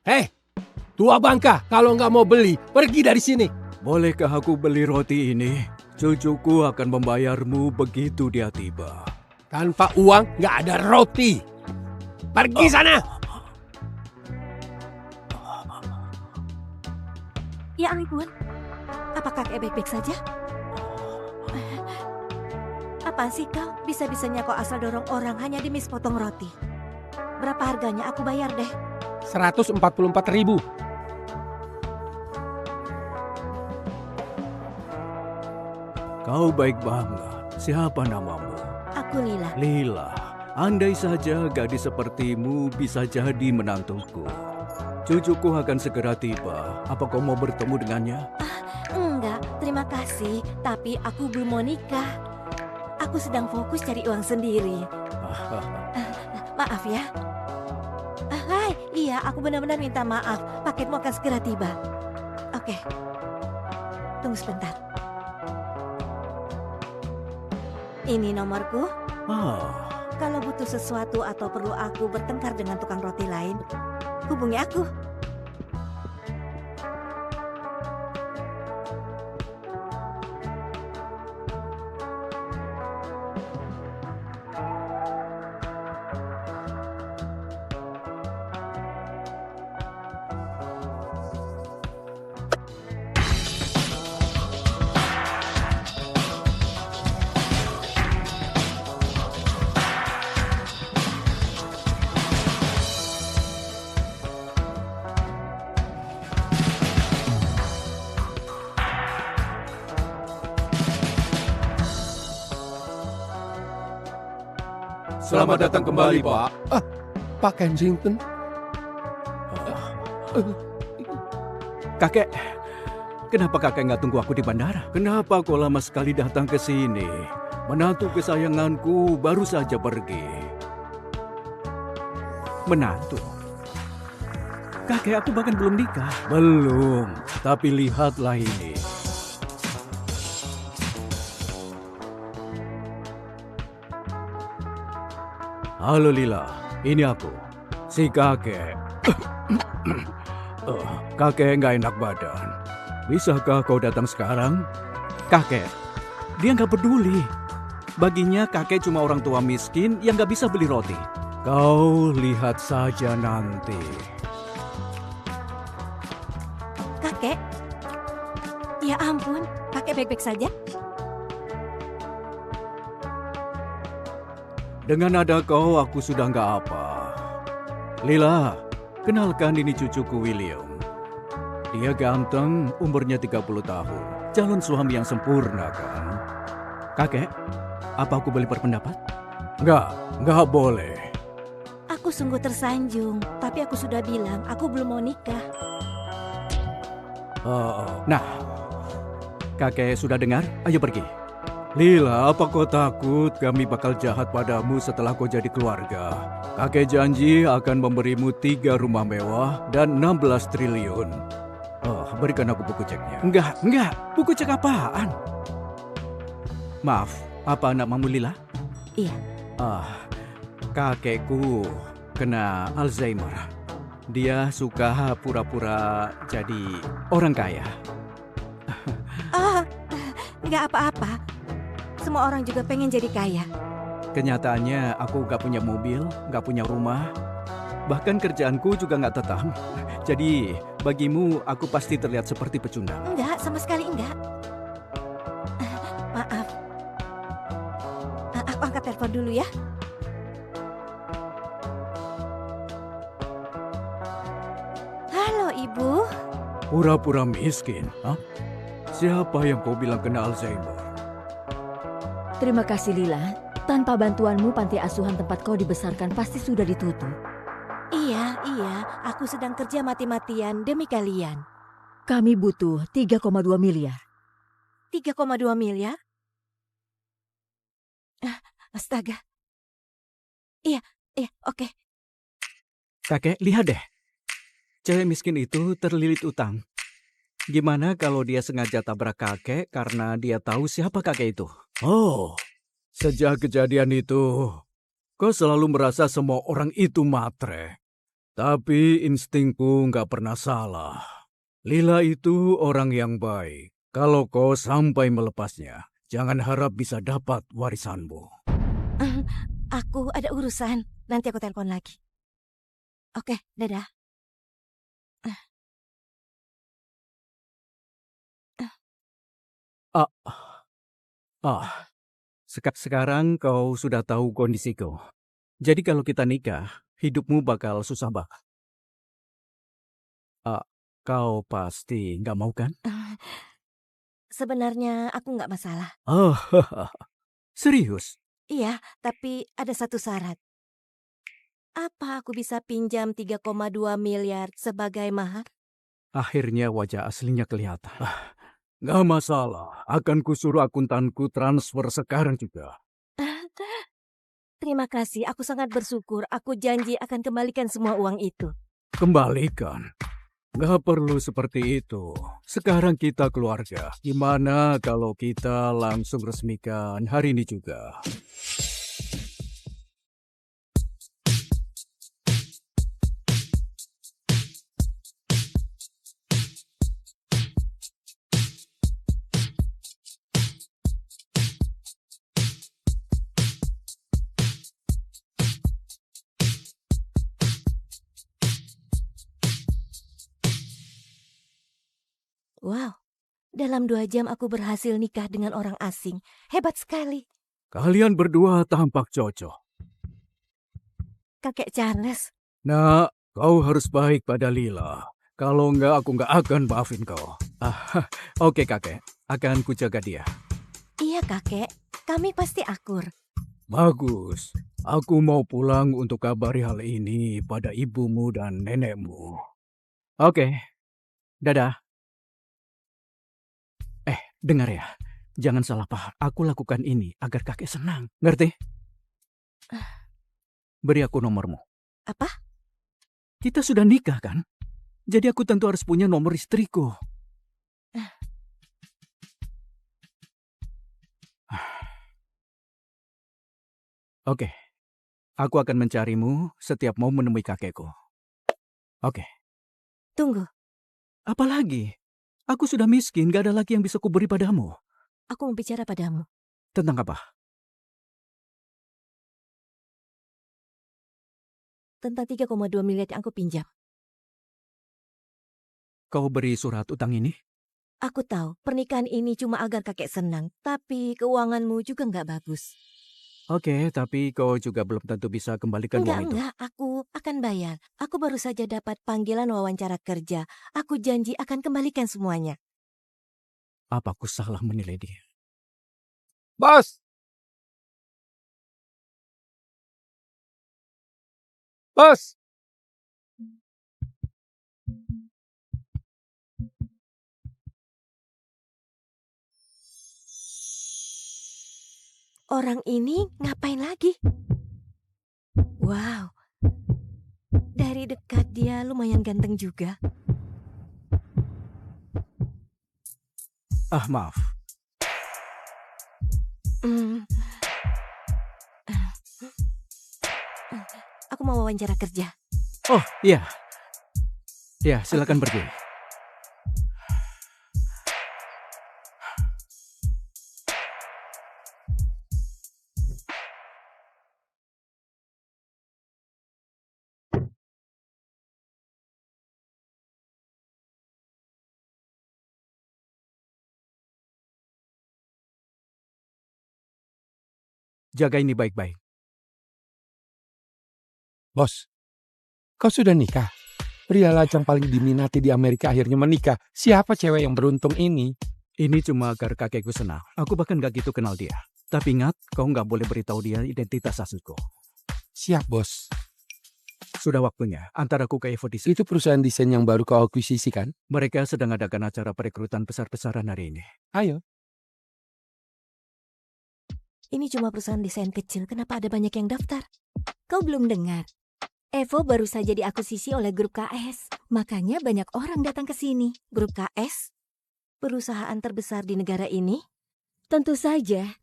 Hei, tua bangka, kalau nggak mau beli, pergi dari sini. Bolehkah aku beli roti ini? Cucuku akan membayarmu begitu dia tiba. Tanpa uang nggak ada roti. Pergi sana. Ya ampun, apa kakek baik-baik saja? Apaan sih kau? Bisa-bisanya kau asal dorong orang hanya demi sepotong roti. Berapa harganya? Aku bayar deh. 144.000. Kau baik banget. Siapa namamu? Aku Lila. Lila. Andai saja gadis sepertimu bisa jadi menantuku. Cucuku akan segera tiba. Apa kau mau bertemu dengannya? Enggak, terima kasih. Tapi aku belum mau nikah. Aku sedang fokus cari uang sendiri. Maaf ya. Hai, iya aku benar-benar minta maaf. Paketmu akan segera tiba. Oke. Tunggu sebentar. Ini nomorku. Kalau butuh sesuatu atau perlu aku bertengkar dengan tukang roti lain, hubungi aku. Selamat datang kembali, Pak. Pak Kensington. Kakek, kenapa kakek nggak tunggu aku di bandara? Kenapa kau lama sekali datang ke sini? Menantu kesayanganku baru saja pergi. Menantu? Kakek, aku bahkan belum nikah. Belum, tapi lihatlah ini. Halo Lila, ini aku, si kakek. Kakek nggak enak badan. Bisakah kau datang sekarang? Kakek, dia nggak peduli. Baginya kakek cuma orang tua miskin yang nggak bisa beli roti. Kau lihat saja nanti. Kakek? Ya ampun, kakek baik-baik saja? Dengan ada kau, aku sudah nggak apa. Lila, kenalkan ini cucuku William. Dia ganteng, umurnya 30 tahun. Calon suami yang sempurna kan? Kakek, apa aku boleh berpendapat? Nggak boleh. Aku sungguh tersanjung, tapi aku sudah bilang aku belum mau nikah. Nah, kakek sudah dengar? Ayo pergi. Lila, apa kau takut kami bakal jahat padamu setelah kau jadi keluarga? Kakek janji akan memberimu 3 rumah mewah dan 16 triliun. Berikan aku buku ceknya. Enggak. Buku cek apaan? Maaf, apa namamu Lila? Iya. Kakekku kena Alzheimer. Dia suka pura-pura jadi orang kaya. Nggak apa-apa. Semua orang juga pengen jadi kaya. Kenyataannya aku gak punya mobil, gak punya rumah. Bahkan kerjaanku juga gak tetap. Jadi bagimu aku pasti terlihat seperti pecundang. Enggak, sama sekali enggak. Maaf. Aku angkat telepon dulu ya. Halo Ibu. Pura-pura miskin, hah? Siapa yang kau bilang kena Alzheimer? Terima kasih Lila. Tanpa bantuanmu panti asuhan tempat kau dibesarkan pasti sudah ditutup. Iya. Aku sedang kerja mati-matian demi kalian. Kami butuh 3,2 miliar. 3,2 miliar? Astaga. Iya, oke. Kakek, lihat deh. Cewek miskin itu terlilit utang. Gimana kalau dia sengaja tabrak kakek karena dia tahu siapa kakek itu? Sejak kejadian itu, kau selalu merasa semua orang itu matre. Tapi instingku nggak pernah salah. Lila itu orang yang baik. Kalau kau sampai melepasnya, jangan harap bisa dapat warisanmu. Aku ada urusan. Nanti aku telepon lagi. Oke, dadah. Ah, sekarang kau sudah tahu kondisiku. Jadi kalau kita nikah, hidupmu bakal susah banget. Kau pasti nggak mau kan? Sebenarnya aku nggak masalah. Oh, serius? Iya, tapi ada satu syarat. Apa aku bisa pinjam 3,2 miliar sebagai mahar? Akhirnya wajah aslinya kelihatan. Nggak masalah, akan kusuruh akuntanku transfer sekarang juga. Terima kasih, aku sangat bersyukur. Aku janji akan kembalikan semua uang itu. Kembalikan. Nggak perlu seperti itu. Sekarang kita keluarga. Gimana kalau kita langsung resmikan hari ini juga? Wow, dalam 2 jam aku berhasil nikah dengan orang asing. Hebat sekali. Kalian berdua tampak cocok. Kakek Charles, Nah, kau harus baik pada Lila. Kalau nggak, aku nggak akan maafin kau. Oke kakek, akan kujaga dia. iya kakek, kami pasti akur. Bagus. Aku mau pulang untuk kabari hal ini pada ibumu dan nenekmu. Oke, dadah. Dengar ya, jangan salah paham. Aku lakukan ini agar kakek senang. Ngerti? Beri aku nomormu. Apa? Kita sudah nikah kan? Jadi aku tentu harus punya nomor istriku. Oke, aku akan mencarimu setiap mau menemui kakekku. Oke. Tunggu, Apalagi? Aku sudah miskin, gak ada lagi yang bisa kuberi padamu. aku mau bicara padamu. Tentang apa? Tentang 3,2 miliar yang aku pinjam. Kau beri surat utang ini? Aku tahu pernikahan ini cuma agar kakek senang, tapi keuanganmu juga nggak bagus. Oke, tapi kau juga belum tentu bisa kembalikan uang itu. Enggak, aku akan bayar. Aku baru saja dapat panggilan wawancara kerja. Aku janji akan kembalikan semuanya. Apa aku salah menilai dia? Bos! Bos! Orang ini ngapain lagi? Wow, dari dekat dia lumayan ganteng juga. Maaf. Hmm. Aku mau wawancara kerja. Oh, iya. Ya, silakan pergi. Jaga ini baik-baik. Bos, kau sudah nikah? Pria lajang paling diminati di Amerika akhirnya menikah. Siapa cewek yang beruntung ini? Ini cuma agar kakekku senang. Aku bahkan gak gitu kenal dia. Tapi ingat, kau nggak boleh beritahu dia identitas asliku. Siap, bos. Sudah waktunya. Antar aku ke Evo Design. Itu perusahaan desain yang baru kau akuisisi kan? Mereka sedang adakan acara perekrutan besar-besaran hari ini. Ayo. Ini cuma perusahaan desain kecil, kenapa ada banyak yang daftar? Kau belum dengar? Evo baru saja diakuisisi oleh grup KS. Makanya banyak orang datang ke sini. Grup KS? Perusahaan terbesar di negara ini? Tentu saja.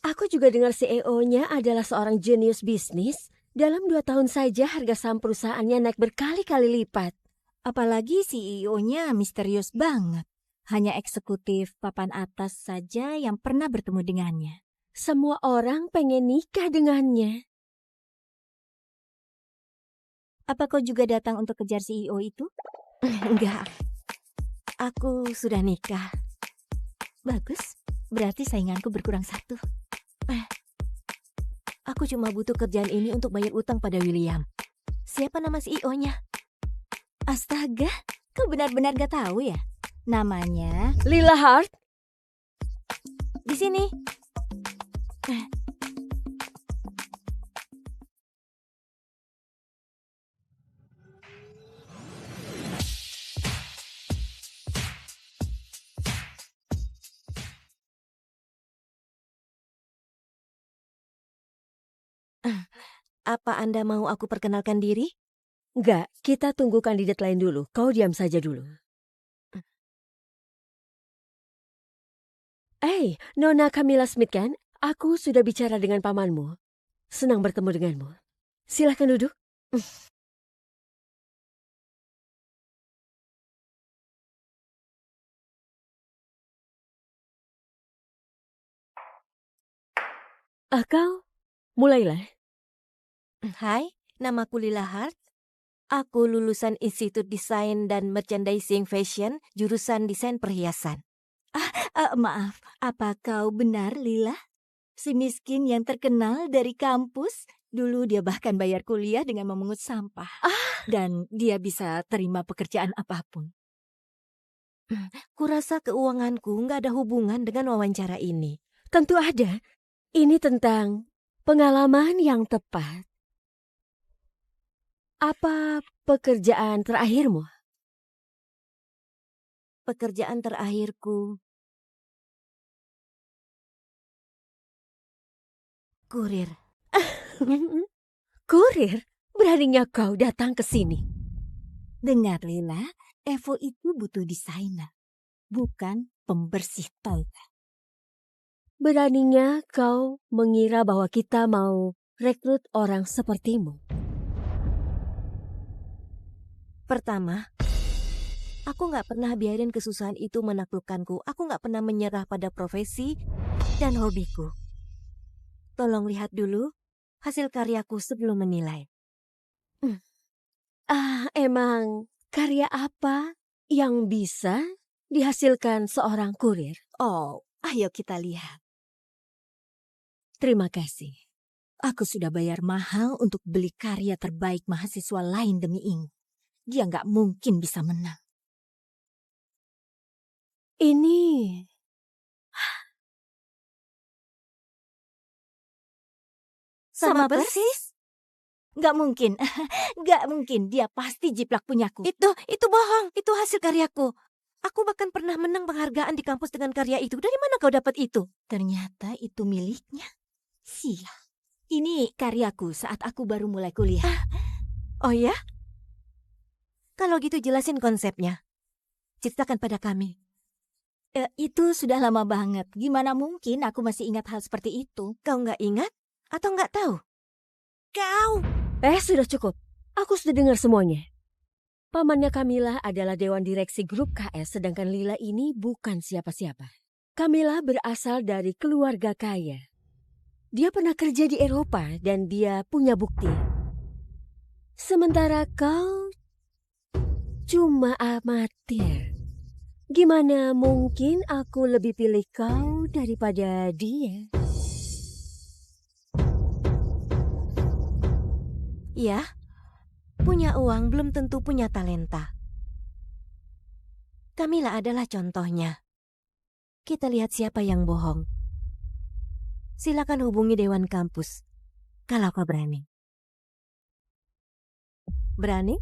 Aku juga dengar CEO-nya adalah seorang jenius bisnis. Dalam 2 tahun saja harga saham perusahaannya naik berkali-kali lipat. Apalagi CEO-nya misterius banget. Hanya eksekutif papan atas saja yang pernah bertemu dengannya. Semua orang pengen nikah dengannya. Apa kau juga datang untuk kejar CEO itu? Enggak, aku sudah nikah. Bagus, berarti sainganku berkurang 1. Aku cuma butuh kerjaan ini untuk bayar utang pada William. Siapa nama CEO-nya? Astaga, kau benar-benar gak tahu ya? Namanya Lila Hart? Di sini. Apa Anda mau aku perkenalkan diri? Enggak, kita tunggu kandidat lain dulu. Kau diam saja dulu. Nona Camilla Smith kan? Aku sudah bicara dengan pamanmu. Senang bertemu denganmu. Silahkan duduk. Kau, mulailah. Hai, namaku Lila Hart. Aku lulusan Institut Desain dan Merchandising Fashion, jurusan desain perhiasan. maaf, apa kau benar Lila? Si miskin yang terkenal dari kampus? Dulu dia bahkan bayar kuliah dengan memungut sampah. Dan dia bisa terima pekerjaan apapun. Kurasa keuanganku nggak ada hubungan dengan wawancara ini. Tentu ada. Ini tentang pengalaman yang tepat. Apa pekerjaan terakhirmu? Pekerjaan terakhirku kurir. Kurir? Beraninya kau datang ke sini. Dengar Lila, Evo itu butuh desainer, bukan pembersih toilet. Beraninya kau mengira bahwa kita mau rekrut orang sepertimu. Pertama, aku nggak pernah biarin kesusahan itu menaklukkanku. Aku nggak pernah menyerah pada profesi dan hobiku. Tolong lihat dulu hasil karyaku sebelum menilai. Emang karya apa yang bisa dihasilkan seorang kurir? Oh, ayo kita lihat. Terima kasih. Aku sudah bayar mahal untuk beli karya terbaik mahasiswa lain demi ini. Dia nggak mungkin bisa menang. Ini Sama persis. Nggak mungkin, nggak mungkin. Dia pasti jiplak punyaku. Itu bohong. Itu hasil karyaku. Aku bahkan pernah menang penghargaan di kampus dengan karya itu. Dari mana kau dapat itu? Ternyata itu miliknya. Sial. Ini karyaku saat aku baru mulai kuliah. Oh ya? Kalau gitu jelasin konsepnya. Ceritakan pada kami. Itu sudah lama banget. Gimana mungkin aku masih ingat hal seperti itu? Kau nggak ingat? Atau nggak tahu? Kau! sudah cukup. Aku sudah dengar semuanya. Pamannya Camilla adalah Dewan Direksi Grup KS, sedangkan Lila ini bukan siapa-siapa. Camilla berasal dari keluarga kaya. Dia pernah kerja di Eropa dan dia punya bukti. Sementara kau cuma amatir. Gimana mungkin aku lebih pilih kau daripada dia? Ya, punya uang belum tentu punya talenta. Camilla adalah contohnya. Kita lihat siapa yang bohong. Silakan hubungi Dewan Kampus, kalau kau berani. Berani?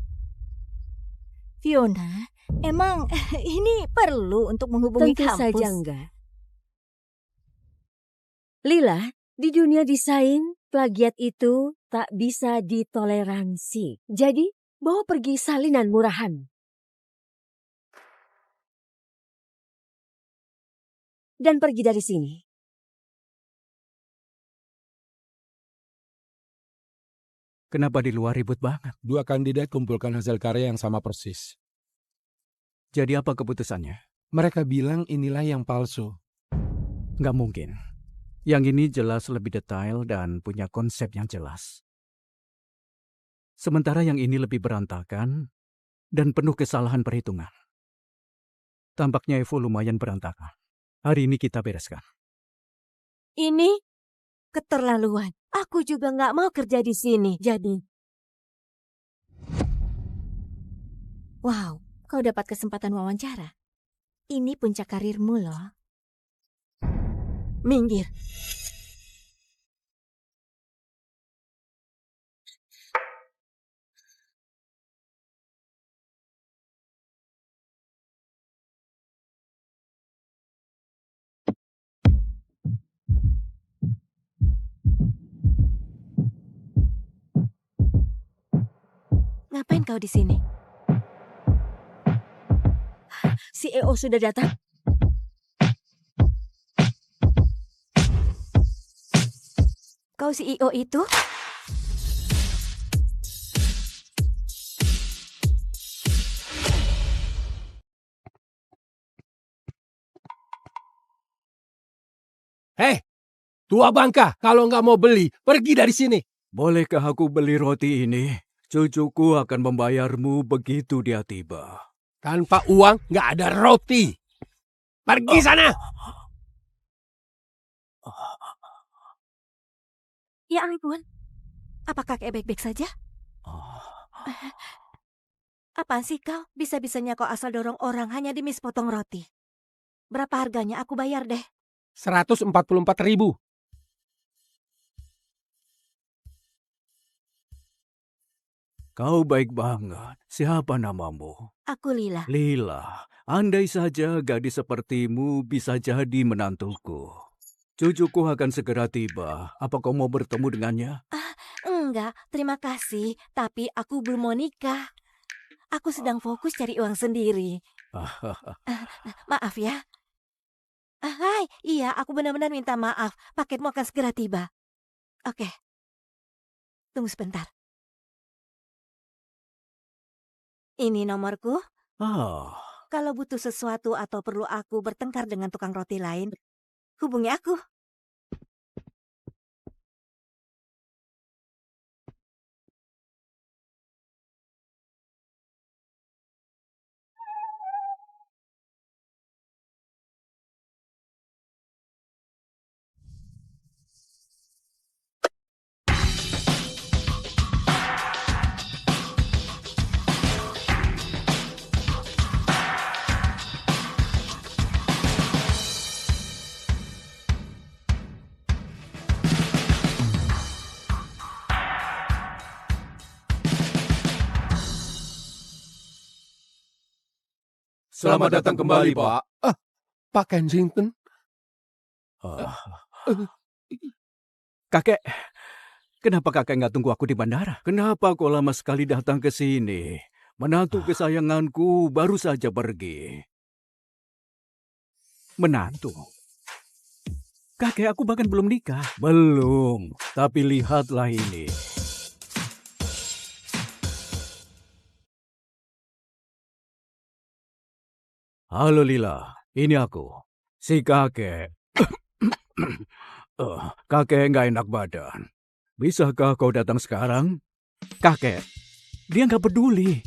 Fiona, emang ini perlu untuk menghubungi Tentu kampus? saja enggak. Lila, di dunia desain, plagiat itu tak bisa ditoleransi. Jadi, bawa pergi salinan murahan. Dan pergi dari sini. Kenapa di luar ribut banget? 2 kandidat kumpulkan hasil karya yang sama persis. Jadi apa keputusannya? Mereka bilang inilah yang palsu. Nggak mungkin. Yang ini jelas lebih detail dan punya konsep yang jelas. Sementara yang ini lebih berantakan dan penuh kesalahan perhitungan. Tampaknya Evo lumayan berantakan. Hari ini kita bereskan. Ini keterlaluan. Aku juga nggak mau kerja di sini. Jadi, Wow, kau dapat kesempatan wawancara. Ini puncak karirmu loh. minggir. Ngapain kau di sini? CEO sudah datang. Kau CEO itu? Hei, tua bangka, kalau nggak mau beli, pergi dari sini. Bolehkah aku beli roti ini? Cucuku akan membayarmu begitu dia tiba. Tanpa uang nggak ada roti. Pergi sana. Ya ampun. Apa kakek baik-baik saja? Apaan sih kau? Bisa-bisanya kau asal dorong orang hanya demi sepotong roti. Berapa harganya? Aku bayar deh. 144.000. Kau baik banget. Siapa namamu? Aku Lila. Lila, andai saja gadis sepertimu bisa jadi menantuku. Cucuku akan segera tiba. Apa kau mau bertemu dengannya? Enggak, terima kasih. Tapi aku belum mau nikah. Aku sedang fokus cari uang sendiri. Maaf ya. Hai, iya aku benar-benar minta maaf. Paketmu akan segera tiba. Oke. Tunggu sebentar. Ini nomorku. Ah, Kalau butuh sesuatu atau perlu aku bertengkar dengan tukang roti lain, hubungi aku. Selamat datang kembali, Pak. Pak Kensington. Kakek, kenapa kakek nggak tunggu aku di bandara? Kenapa kau lama sekali datang ke sini? Menantu kesayanganku baru saja pergi. Menantu? Kakek, aku bahkan belum nikah. Belum, tapi lihatlah ini. Halo Lila, ini aku, si kakek. Kakek nggak enak badan. Bisakah kau datang sekarang? Kakek, dia nggak peduli.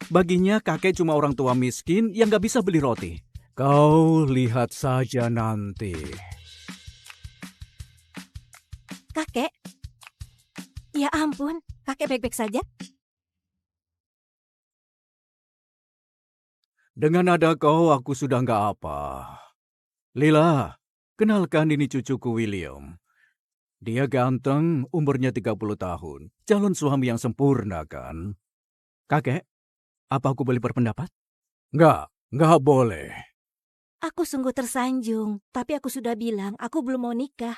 Baginya kakek cuma orang tua miskin yang nggak bisa beli roti. Kau lihat saja nanti. Kakek? Ya ampun, kakek baik-baik saja? Dengan ada kau, aku sudah nggak apa. Lila, kenalkan ini cucuku William. Dia ganteng, umurnya 30 tahun. Calon suami yang sempurna kan? Kakek, apa aku boleh berpendapat? Nggak boleh. Aku sungguh tersanjung, tapi aku sudah bilang aku belum mau nikah.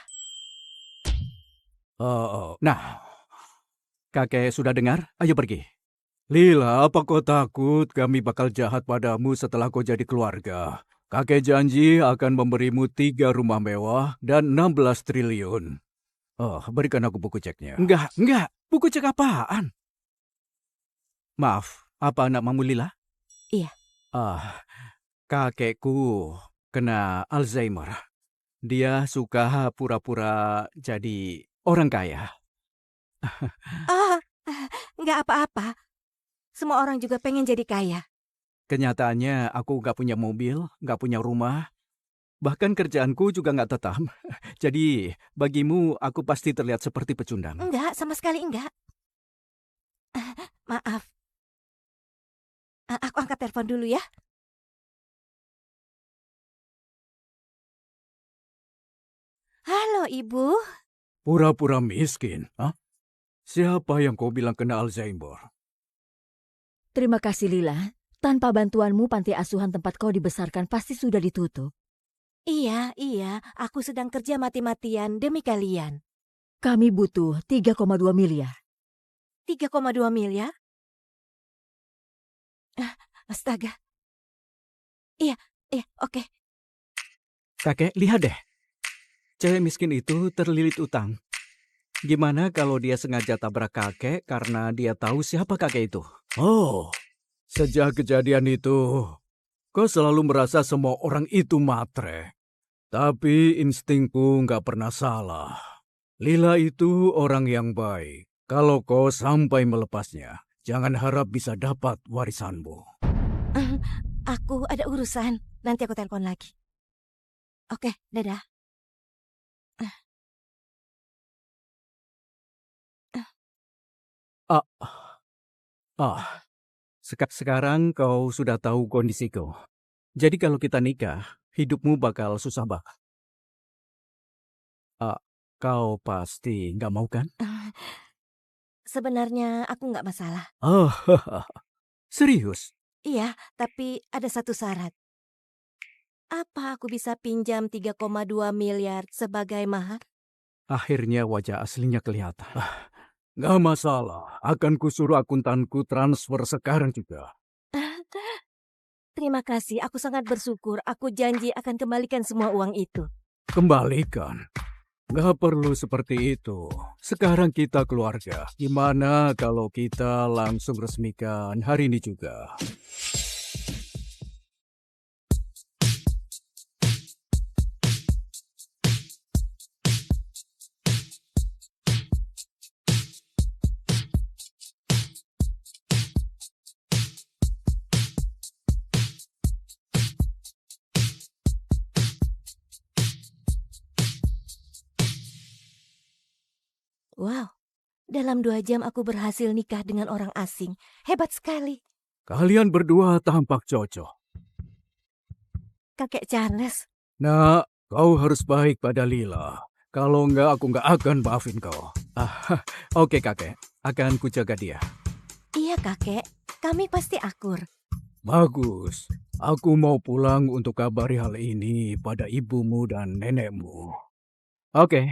Nah, kakek sudah dengar? Ayo pergi. Lila, apa kau takut kami bakal jahat padamu setelah kau jadi keluarga? Kakek janji akan memberimu 3 rumah mewah dan 16 triliun. Berikan aku buku ceknya. Enggak. Buku cek apaan? Maaf, apa namamu Lila? Iya. Kakekku kena Alzheimer. Dia suka pura-pura jadi orang kaya. Ah, nggak apa-apa. Semua orang juga pengen jadi kaya. Kenyataannya aku nggak punya mobil, nggak punya rumah. Bahkan kerjaanku juga nggak tetap. Jadi bagimu aku pasti terlihat seperti pecundang. Enggak, sama sekali enggak. Maaf. Aku angkat telepon dulu ya. Halo, Ibu. Pura-pura miskin, hah? Siapa yang kau bilang kena Alzheimer? Terima kasih Lila. Tanpa bantuanmu panti asuhan tempat kau dibesarkan pasti sudah ditutup. Iya. Aku sedang kerja mati-matian demi kalian. Kami butuh 3,2 miliar. 3,2 miliar? Astaga. Iya, oke. Kakek, lihat deh. Cewek miskin itu terlilit utang. Gimana kalau dia sengaja tabrak kakek karena dia tahu siapa kakek itu? Oh, sejak kejadian itu, kau selalu merasa semua orang itu matre. Tapi instingku nggak pernah salah. Lila itu orang yang baik. Kalau kau sampai melepasnya, jangan harap bisa dapat warisanmu. Aku ada urusan. Nanti aku telepon lagi. Oke, dadah. Sekarang kau sudah tahu kondisiku. Jadi kalau kita nikah, hidupmu bakal susah banget. Kau pasti nggak mau kan? Sebenarnya aku nggak masalah. Oh, serius? Iya, tapi ada satu syarat. Apa aku bisa pinjam 3,2 miliar sebagai mahar? Akhirnya wajah aslinya kelihatan. Nggak masalah, akan kusuruh akuntanku transfer sekarang juga. Terima kasih, aku sangat bersyukur. Aku janji akan kembalikan semua uang itu. Kembalikan. Nggak perlu seperti itu. Sekarang kita keluarga. Gimana kalau kita langsung resmikan hari ini juga? Wow, dalam 2 jam aku berhasil nikah dengan orang asing. Hebat sekali. Kalian berdua tampak cocok. Kakek Charles. Nah, kau harus baik pada Lila. Kalau enggak, aku enggak akan maafin kau. Oke kakek, akan kujaga dia. Iya kakek, kami pasti akur. Bagus. Aku mau pulang untuk kabari hal ini pada ibumu dan nenekmu. Oke,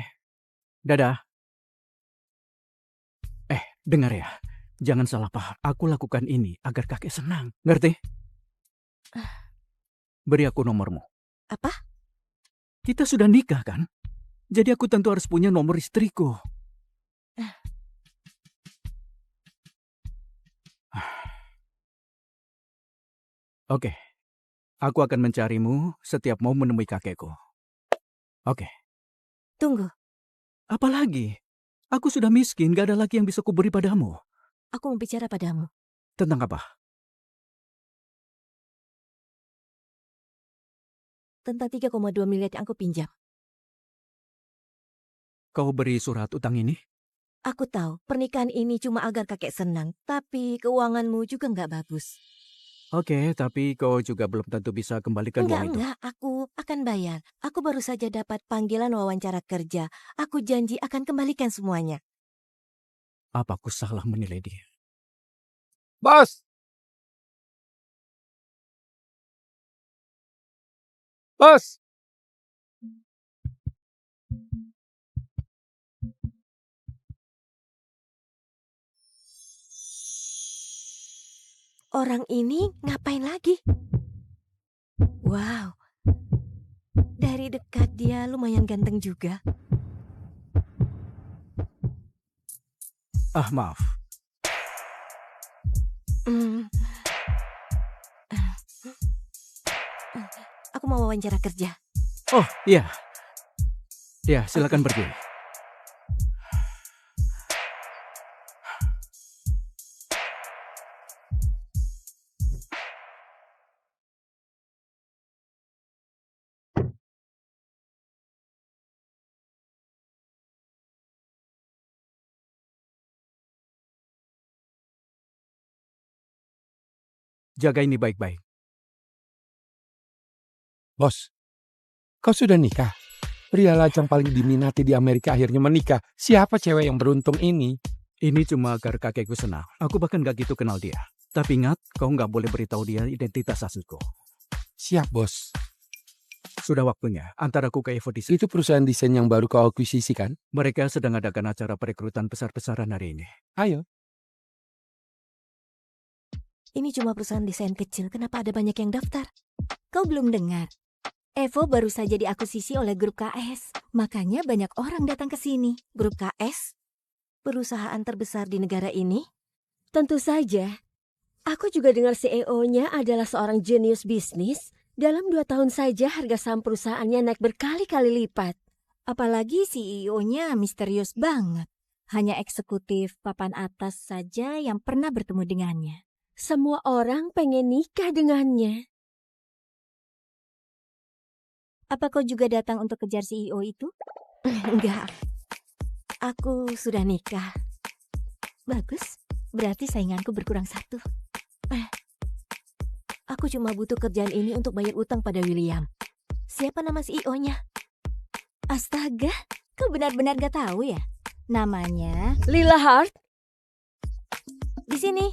dadah. Dengar ya, jangan salah paham. Aku lakukan ini agar kakek senang. Ngerti? Beri aku nomormu. Apa? Kita sudah nikah kan? Jadi aku tentu harus punya nomor istriku. Oke, aku akan mencarimu setiap mau menemui kakekku. Oke. Tunggu, Apa lagi? Aku sudah miskin, gak ada lagi yang bisa kuberi padamu. aku mau bicara padamu. Tentang apa? Tentang 3,2 miliar yang aku pinjam. Kau beri surat utang ini? Aku tahu pernikahan ini cuma agar kakek senang, tapi keuanganmu juga nggak bagus. Oke, tapi kau juga belum tentu bisa kembalikan uang itu. Enggak, aku akan bayar. Aku baru saja dapat panggilan wawancara kerja. Aku janji akan kembalikan semuanya. Apa aku salah menilai dia? Bos! Bos! Orang ini ngapain lagi? Wow, dari dekat dia lumayan ganteng juga. Maaf. Hmm. Aku mau wawancara kerja. Oh, iya. Ya, silakan pergi. Jaga ini baik-baik. Bos, kau sudah nikah? Pria lajang paling diminati di Amerika akhirnya menikah. Siapa cewek yang beruntung ini? Ini cuma agar kakekku senang. Aku bahkan gak gitu kenal dia. Tapi ingat, kau gak boleh beritahu dia identitas asliku. Siap, bos. Sudah waktunya. Antar aku ke Evo Design. Itu perusahaan desain yang baru kau akuisisi kan? Mereka sedang adakan acara perekrutan besar-besaran hari ini. Ayo. Ini cuma perusahaan desain kecil, kenapa ada banyak yang daftar? Kau belum dengar? Evo baru saja diakuisisi oleh grup KS. Makanya banyak orang datang ke sini. Grup KS? Perusahaan terbesar di negara ini? Tentu saja. Aku juga dengar CEO-nya adalah seorang jenius bisnis. Dalam 2 tahun saja harga saham perusahaannya naik berkali-kali lipat. Apalagi CEO-nya misterius banget. Hanya eksekutif papan atas saja yang pernah bertemu dengannya. Semua orang pengen nikah dengannya. Apa kau juga datang untuk kejar CEO itu? Enggak. Aku sudah nikah. Bagus, berarti sainganku berkurang 1. Aku cuma butuh kerjaan ini untuk bayar utang pada William. Siapa nama CEO-nya? Astaga, kau benar-benar gak tahu ya? Namanya Lila Hart? Di sini.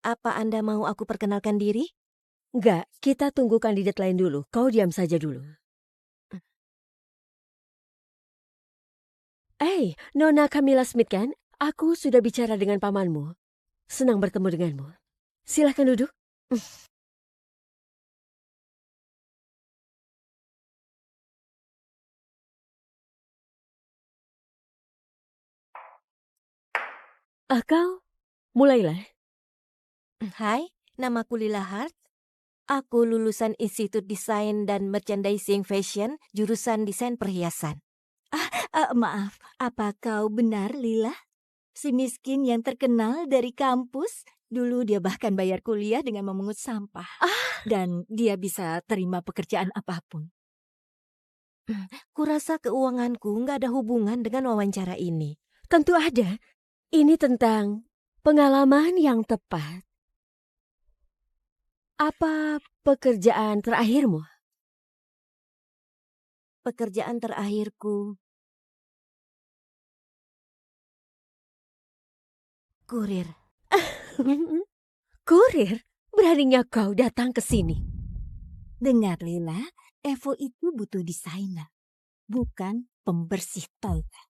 Apa Anda mau aku perkenalkan diri? Enggak, kita tunggu kandidat lain dulu. Kau diam saja dulu. Nona Camilla Smith kan? Aku sudah bicara dengan pamanmu. Senang bertemu denganmu. Silahkan duduk. Kau, mulailah. Hai, namaku Lila Hart. Aku lulusan Institut Desain dan Merchandising Fashion, jurusan desain perhiasan. maaf, apa kau benar Lila? Si miskin yang terkenal dari kampus? Dulu dia bahkan bayar kuliah dengan memungut sampah. Dan dia bisa terima pekerjaan apapun. Kurasa keuanganku nggak ada hubungan dengan wawancara ini. Tentu ada. Ini tentang pengalaman yang tepat. Apa pekerjaan terakhirmu? Pekerjaan terakhirku kurir. Kurir? Beraninya kau datang ke sini? Dengar Lila, Evo itu butuh desainer, bukan pembersih toilet.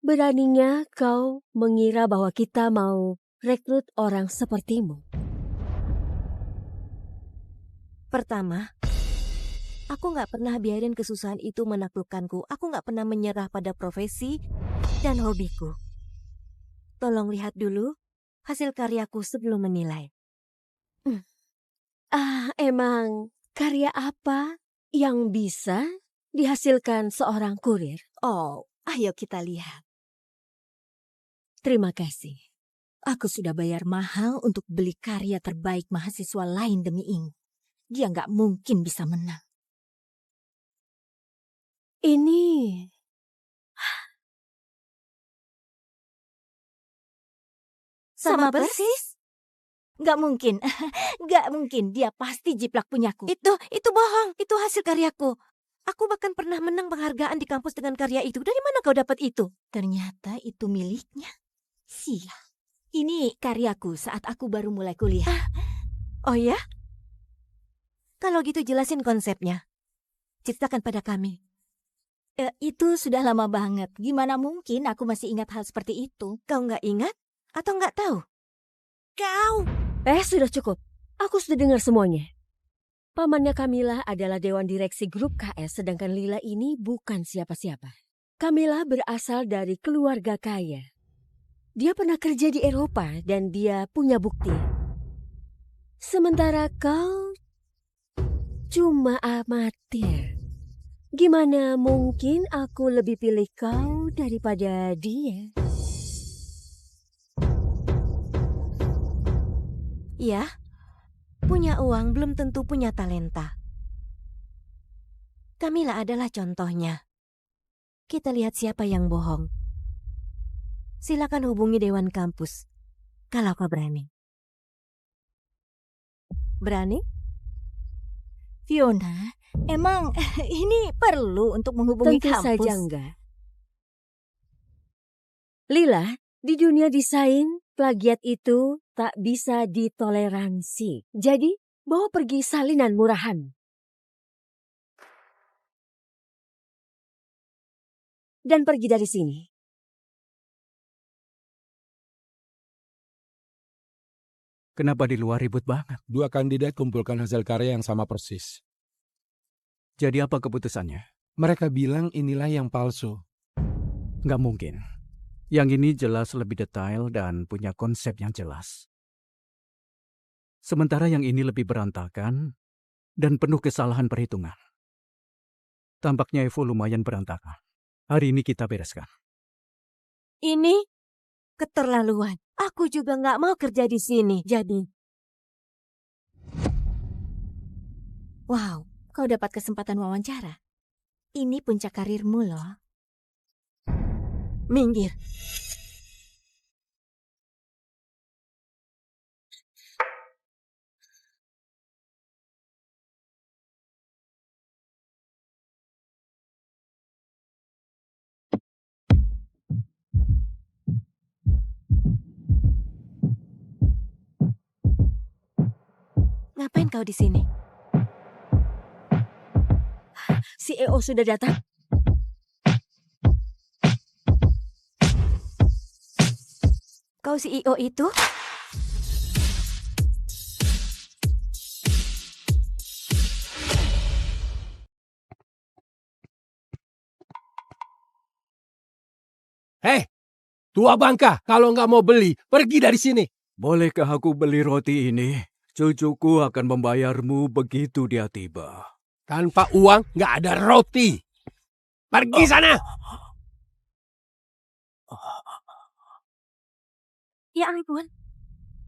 Beraninya kau mengira bahwa kita mau rekrut orang sepertimu? Pertama, aku nggak pernah biarin kesusahan itu menaklukkanku. Aku nggak pernah menyerah pada profesi dan hobiku. Tolong lihat dulu hasil karyaku sebelum menilai. Emang karya apa yang bisa dihasilkan seorang kurir? Oh, ayo kita lihat. Terima kasih. Aku sudah bayar mahal untuk beli karya terbaik mahasiswa lain demi ini. Dia nggak mungkin bisa menang. Ini sama persis. Nggak mungkin. Nggak mungkin. Dia pasti jiplak punyaku. Itu bohong. Itu hasil karyaku. Aku bahkan pernah menang penghargaan di kampus dengan karya itu. Dari mana kau dapat itu? Ternyata itu miliknya. Sial. Ini karyaku saat aku baru mulai kuliah. Oh ya? Kalau gitu jelasin konsepnya. Ceritakan pada kami. Itu sudah lama banget. Gimana mungkin aku masih ingat hal seperti itu? Kau nggak ingat atau nggak tahu? Kau! Sudah cukup. Aku sudah dengar semuanya. Pamannya Camilla adalah Dewan Direksi Grup KS, sedangkan Lila ini bukan siapa-siapa. Camilla berasal dari keluarga kaya. Dia pernah kerja di Eropa dan dia punya bukti. Sementara kau cuma amatir. Gimana mungkin aku lebih pilih kau daripada dia? Ya, punya uang belum tentu punya talenta. Camilla adalah contohnya. Kita lihat siapa yang bohong. Silakan hubungi Dewan Kampus kalau kau berani. Berani? Fiona, emang ini perlu untuk menghubungi Tentu kampus? saja enggak. Lila, di dunia desain, plagiat itu tak bisa ditoleransi. Jadi, bawa pergi salinan murahan. Dan pergi dari sini. Kenapa di luar ribut banget? 2 kandidat kumpulkan hasil karya yang sama persis. Jadi apa keputusannya? Mereka bilang inilah yang palsu. Nggak mungkin. Yang ini jelas lebih detail dan punya konsep yang jelas. Sementara yang ini lebih berantakan dan penuh kesalahan perhitungan. Tampaknya Evo lumayan berantakan. Hari ini kita bereskan. Ini keterlaluan. Aku juga nggak mau kerja di sini. Jadi, Wow, kau dapat kesempatan wawancara. Ini puncak karirmu loh. minggir. Ngapain kau di sini? CEO sudah datang. Kau CEO itu? Hei, tua bangka, kalau nggak mau beli, pergi dari sini. Bolehkah aku beli roti ini? Cucuku akan membayarmu begitu dia tiba. Tanpa uang nggak ada roti. Pergi sana. Ya ampun.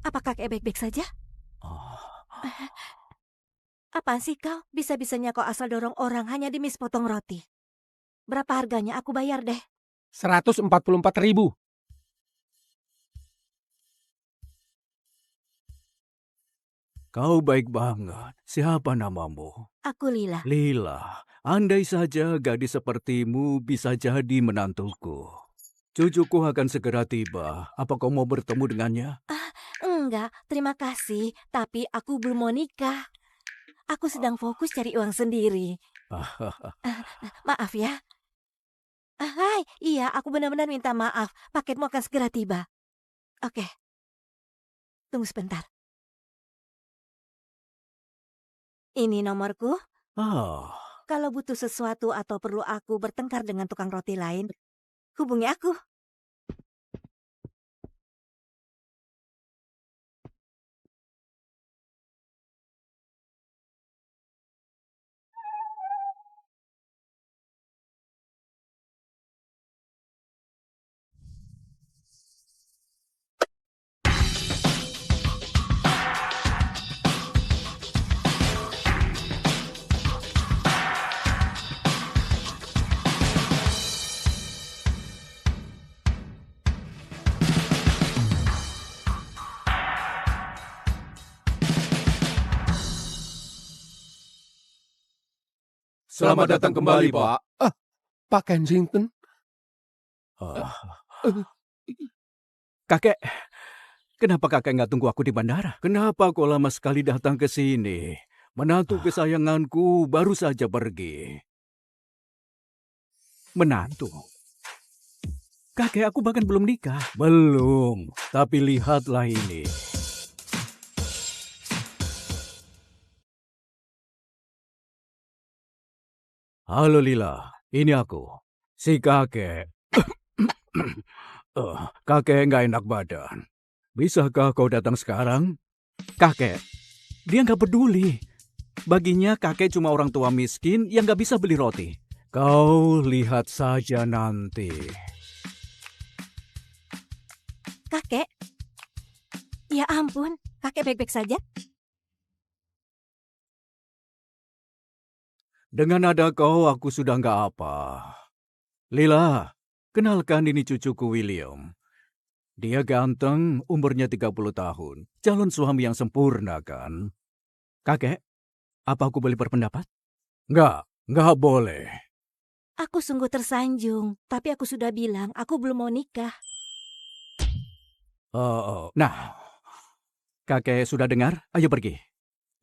Apa kakek baik-baik saja? Apaan sih kau? Bisa-bisanya kau asal dorong orang hanya demi sepotong roti. Berapa harganya? Aku bayar deh. 144.000. Kau baik banget. Siapa namamu? Aku Lila. Lila, andai saja gadis sepertimu bisa jadi menantuku. Cucuku akan segera tiba. Apa kau mau bertemu dengannya? Enggak, terima kasih. Tapi aku belum mau nikah. Aku sedang fokus cari uang sendiri. Maaf ya. Hai, iya, aku benar-benar minta maaf. Paketmu akan segera tiba. Oke. Tunggu sebentar. Ini nomorku. Ah, Kalau butuh sesuatu atau perlu aku bertengkar dengan tukang roti lain, hubungi aku. Selamat datang kembali, Pak. Pak Kensington. kakek, kenapa kakek nggak tunggu aku di bandara? Kenapa kau lama sekali datang ke sini? Menantu kesayanganku baru saja pergi. Menantu? Kakek, aku bahkan belum nikah. Belum, tapi lihatlah ini. Halo Lila, ini aku, si kakek. Kakek nggak enak badan. Bisakah kau datang sekarang? Kakek, dia nggak peduli. Baginya kakek cuma orang tua miskin yang nggak bisa beli roti. Kau lihat saja nanti. Kakek? Ya ampun, kakek baik-baik saja? Dengan ada kau, aku sudah nggak apa. Lila, kenalkan ini cucuku William. Dia ganteng, umurnya 30 tahun. Calon suami yang sempurna kan? Kakek, apa aku boleh berpendapat? Nggak boleh. Aku sungguh tersanjung, tapi aku sudah bilang aku belum mau nikah. Nah, kakek sudah dengar? Ayo pergi.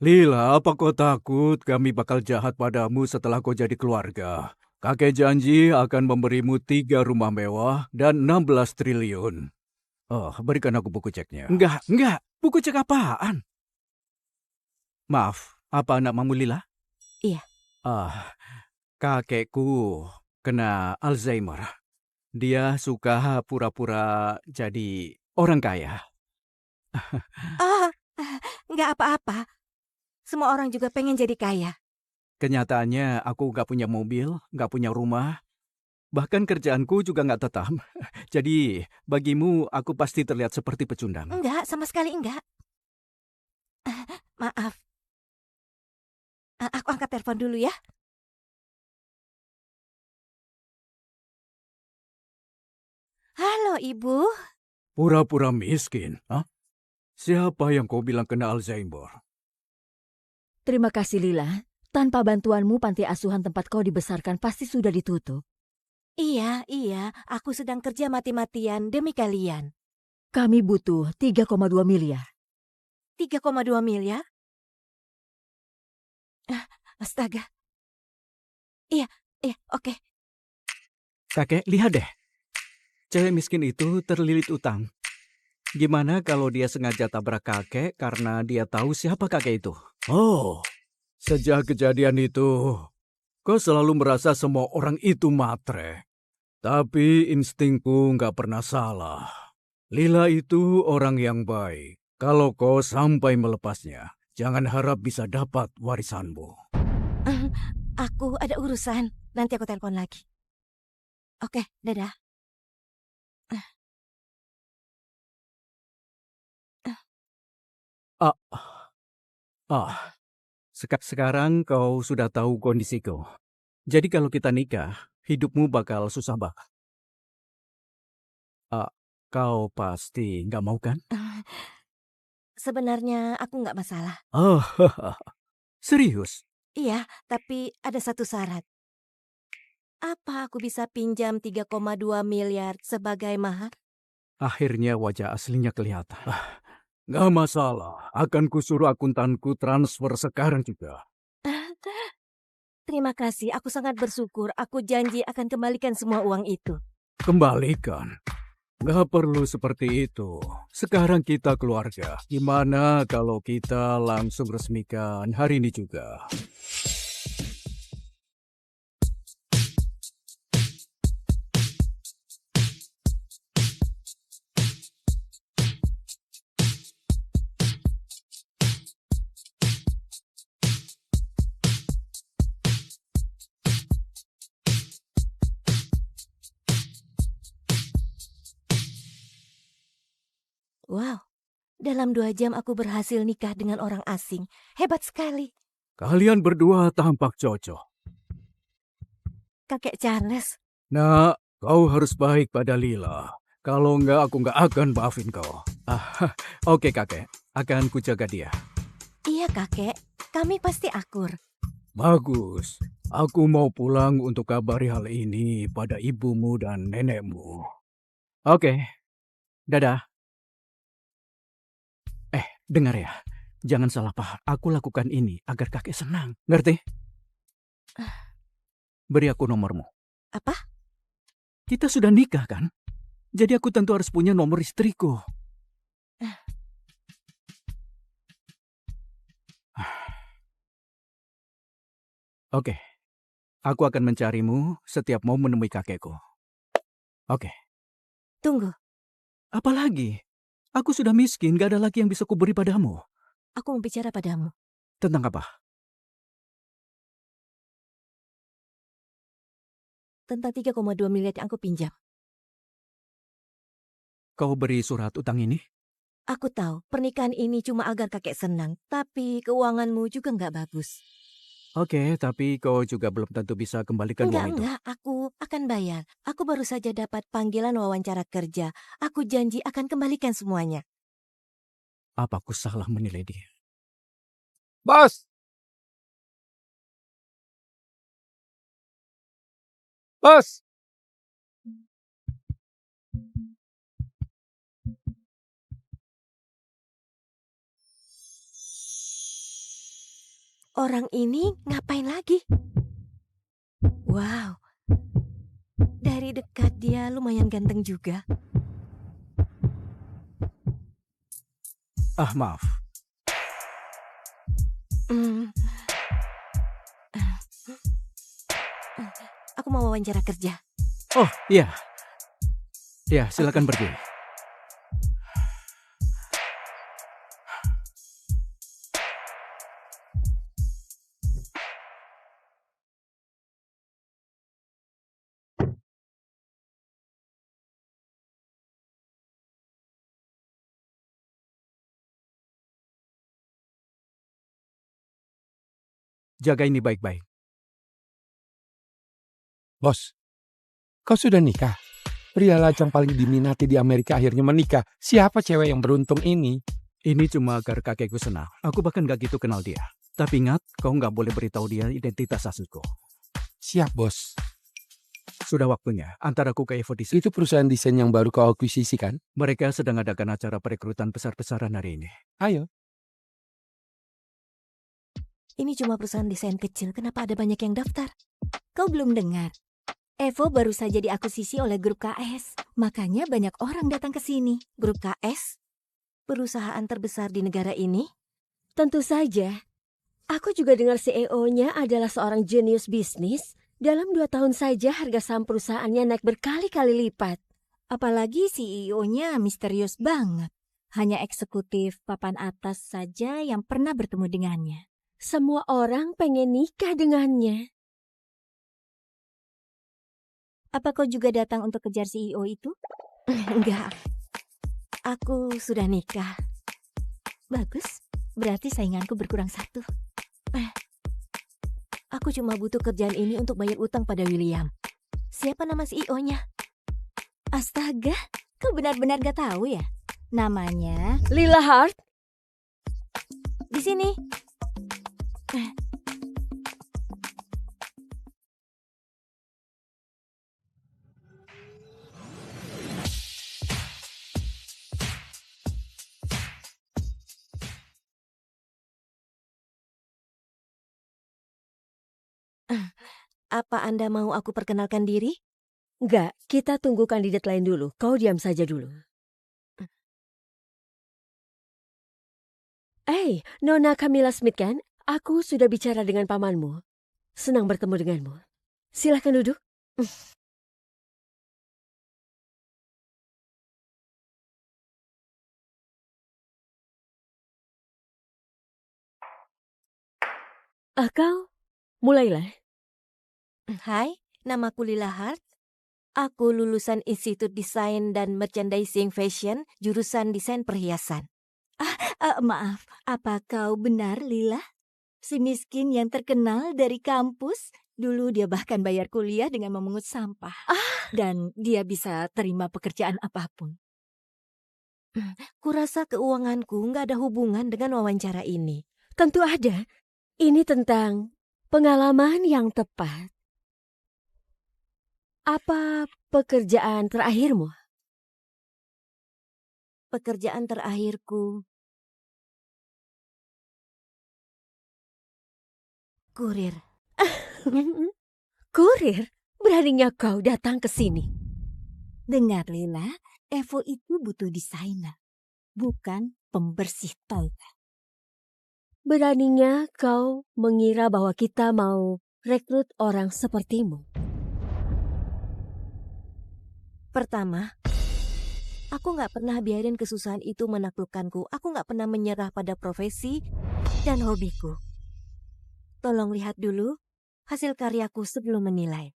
Lila, apa kau takut kami bakal jahat padamu setelah kau jadi keluarga? Kakek janji akan memberimu 3 rumah mewah dan 16 triliun. Berikan aku buku ceknya. Enggak. Buku cek apaan? Maaf, apa namamu Lila? Iya. Kakekku kena Alzheimer. Dia suka pura-pura jadi orang kaya. Nggak apa-apa. Semua orang juga pengen jadi kaya. Kenyataannya aku nggak punya mobil, nggak punya rumah. Bahkan kerjaanku juga nggak tetap. Jadi bagimu aku pasti terlihat seperti pecundang. Enggak, sama sekali enggak. Maaf. Aku angkat telepon dulu ya. Halo, Ibu. Pura-pura miskin, hah? Siapa yang kau bilang kena Alzheimer? Terima kasih Lila. Tanpa bantuanmu panti asuhan tempat kau dibesarkan pasti sudah ditutup. Iya. Aku sedang kerja mati-matian demi kalian. Kami butuh 3,2 miliar. 3,2 miliar? Astaga. Iya, oke. Kakek, lihat deh. Cewek miskin itu terlilit utang. Gimana kalau dia sengaja tabrak kakek karena dia tahu siapa kakek itu? Sejak kejadian itu, kau selalu merasa semua orang itu matre. Tapi instingku nggak pernah salah. Lila itu orang yang baik. Kalau kau sampai melepasnya, jangan harap bisa dapat warisanmu. Aku ada urusan. Nanti aku telepon lagi. Oke, dadah. Sekarang kau sudah tahu kondisiku. Jadi kalau kita nikah, hidupmu bakal susah banget. Kau pasti nggak mau kan? Sebenarnya aku nggak masalah. Serius? Iya, tapi ada satu syarat. Apa aku bisa pinjam 3,2 miliar sebagai mahar? Akhirnya wajah aslinya kelihatan. Nggak masalah, akan kusuruh akuntanku transfer sekarang juga. Terima kasih, aku sangat bersyukur. Aku janji akan kembalikan semua uang itu. Kembalikan? Nggak perlu seperti itu. Sekarang kita keluarga. Gimana kalau kita langsung resmikan hari ini juga? Wow, dalam 2 jam aku berhasil nikah dengan orang asing. Hebat sekali. Kalian berdua tampak cocok. Kakek Charles. Nah, kau harus baik pada Lila. Kalau enggak, aku nggak akan maafin kau. Oke kakek, akan kujaga dia. Iya kakek, kami pasti akur. Bagus. Aku mau pulang untuk kabari hal ini pada ibumu dan nenekmu. Oke, dadah. Dengar ya, jangan salah paham. Aku lakukan ini agar kakek senang. Ngerti? Beri aku nomormu. Apa? Kita sudah nikah kan? Jadi aku tentu harus punya nomor istriku. Oke, aku akan mencarimu setiap mau menemui kakekku. Oke, Tunggu, apalagi? Aku sudah miskin, gak ada lagi yang bisa kuberi padamu. aku mau bicara padamu. Tentang apa? Tentang 3,2 miliar yang aku pinjam. Kau beri surat utang ini? Aku tahu pernikahan ini cuma agar kakek senang, tapi keuanganmu juga nggak bagus. Oke, tapi kau juga belum tentu bisa kembalikan uang itu. Enggak, aku akan bayar. Aku baru saja dapat panggilan wawancara kerja. Aku janji akan kembalikan semuanya. Apa aku salah menilai dia? Bos! Bos! Orang ini ngapain lagi? Wow, dari dekat dia lumayan ganteng juga. Maaf. Hmm. Aku mau wawancara kerja. Oh, iya. Ya, silakan pergi. Jaga ini baik-baik. Bos, kau sudah nikah? Pria lajang paling diminati di Amerika akhirnya menikah. Siapa cewek yang beruntung ini? Ini cuma agar kakekku senang. Aku bahkan gak gitu kenal dia. Tapi ingat, kau gak boleh beritahu dia identitas asliku. Siap, bos. Sudah waktunya. Antar aku ke Evo Design. Itu perusahaan desain yang baru kau akuisisi kan? Mereka sedang adakan acara perekrutan besar-besaran hari ini. Ayo. Ini cuma perusahaan desain kecil, kenapa ada banyak yang daftar? Kau belum dengar? Evo baru saja diakuisisi oleh grup KS. Makanya banyak orang datang ke sini. Grup KS? Perusahaan terbesar di negara ini? Tentu saja. Aku juga dengar CEO-nya adalah seorang jenius bisnis. Dalam 2 tahun saja harga saham perusahaannya naik berkali-kali lipat. Apalagi CEO-nya misterius banget. Hanya eksekutif papan atas saja yang pernah bertemu dengannya. Semua orang pengen nikah dengannya. Apa kau juga datang untuk kejar CEO itu? Enggak. Aku sudah nikah. Bagus, berarti sainganku berkurang 1. Aku cuma butuh kerjaan ini untuk bayar utang pada William. Siapa nama CEO-nya? Astaga, kau benar-benar gak tahu ya? Namanya Lila Hart? Di sini. Apa Anda mau aku perkenalkan diri? Enggak, kita tunggu kandidat lain dulu. Kau diam saja dulu. Nona Camilla Smith kan? Aku sudah bicara dengan pamanmu. Senang bertemu denganmu. Silahkan duduk. Kau, mulailah. Hai, namaku Lila Hart. Aku lulusan Institut Desain dan Merchandising Fashion, jurusan desain perhiasan. maaf, apa kau benar Lila? Si miskin yang terkenal dari kampus? Dulu dia bahkan bayar kuliah dengan memungut sampah. Dan dia bisa terima pekerjaan apapun. Kurasa keuanganku nggak ada hubungan dengan wawancara ini. Tentu ada. Ini tentang pengalaman yang tepat. Apa pekerjaan terakhirmu? Pekerjaan terakhirku kurir. Kurir? Beraninya kau datang ke sini. Dengar Lila, Evo itu butuh desainer, bukan pembersih toilet. Beraninya kau mengira bahwa kita mau rekrut orang sepertimu. Pertama, aku nggak pernah biarin kesusahan itu menaklukkanku. Aku nggak pernah menyerah pada profesi dan hobiku. Tolong lihat dulu hasil karyaku sebelum menilai.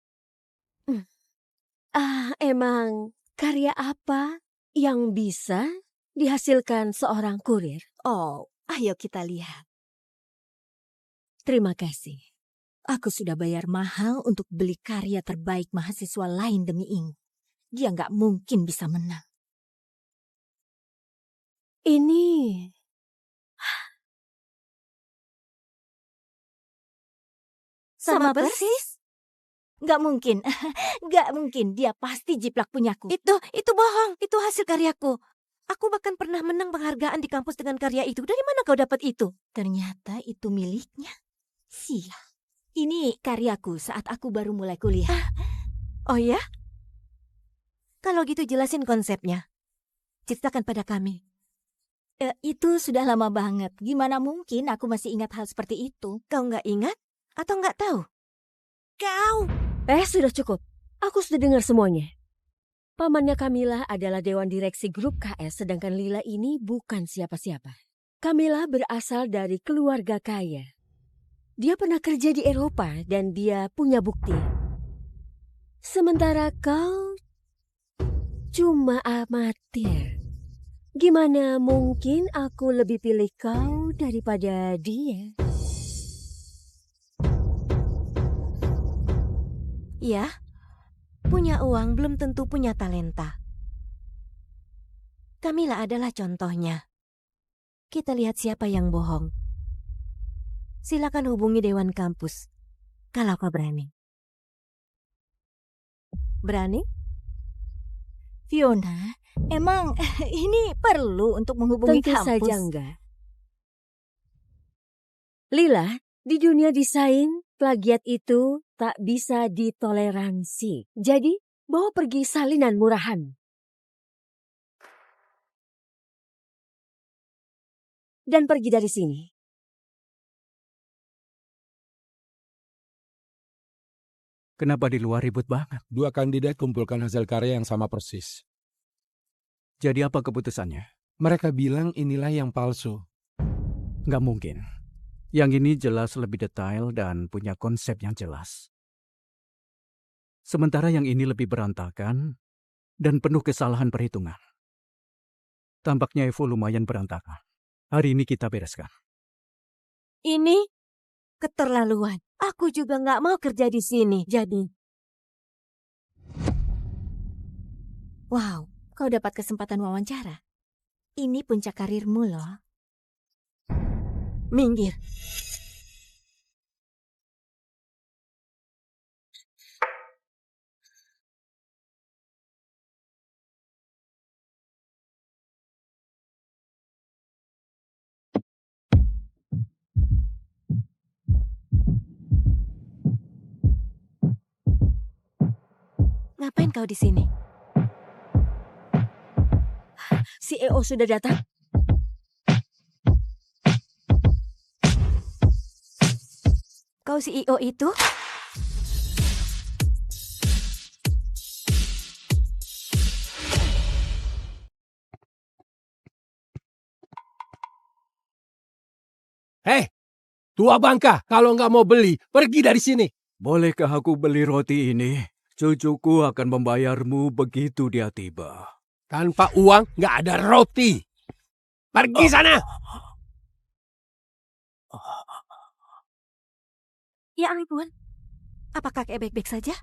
Emang karya apa yang bisa dihasilkan seorang kurir? Oh, ayo kita lihat. Terima kasih. Aku sudah bayar mahal untuk beli karya terbaik mahasiswa lain demi ini. Dia nggak mungkin bisa menang. Ini Sama persis. Nggak mungkin, nggak mungkin. Dia pasti jiplak punyaku. Itu bohong. Itu hasil karyaku. Aku bahkan pernah menang penghargaan di kampus dengan karya itu. Dari mana kau dapat itu? Ternyata itu miliknya. Sial. Ini karyaku saat aku baru mulai kuliah. Oh ya? Kalau gitu jelasin konsepnya. Ceritakan pada kami. Itu sudah lama banget. Gimana mungkin aku masih ingat hal seperti itu? Kau nggak ingat atau nggak tahu? Kau! sudah cukup. Aku sudah dengar semuanya. Pamannya Camilla adalah dewan direksi grup KS, sedangkan Lila ini bukan siapa-siapa. Camilla berasal dari keluarga kaya. Dia pernah kerja di Eropa dan dia punya bukti. Sementara kau cuma amatir. Gimana mungkin aku lebih pilih kau daripada dia? Iya, punya uang belum tentu punya talenta. Camilla adalah contohnya. Kita lihat siapa yang bohong. Silakan hubungi Dewan Kampus, kalau kau berani. Berani? Fiona, emang ini perlu untuk menghubungi Tentu kampus? saja enggak. Lila, di dunia desain, plagiat itu tak bisa ditoleransi. Jadi, bawa pergi salinan murahan. Dan pergi dari sini. Kenapa di luar ribut banget? 2 kandidat kumpulkan hasil karya yang sama persis. Jadi apa keputusannya? Mereka bilang inilah yang palsu. Nggak mungkin. Yang ini jelas lebih detail dan punya konsep yang jelas. Sementara yang ini lebih berantakan dan penuh kesalahan perhitungan. Tampaknya Evo lumayan berantakan. Hari ini kita bereskan. Ini keterlaluan. Aku juga nggak mau kerja di sini. Jadi, Wow, kau dapat kesempatan wawancara. Ini puncak karirmu loh. minggir. Ngapain kau di sini? CEO sudah datang. Kau CEO itu? Hei, tua bangka, kalau nggak mau beli, pergi dari sini. Bolehkah aku beli roti ini? Cucuku akan membayarmu begitu dia tiba. Tanpa uang, nggak ada roti. Pergi sana. Ya ampun. Apakah kakek baik-baik saja?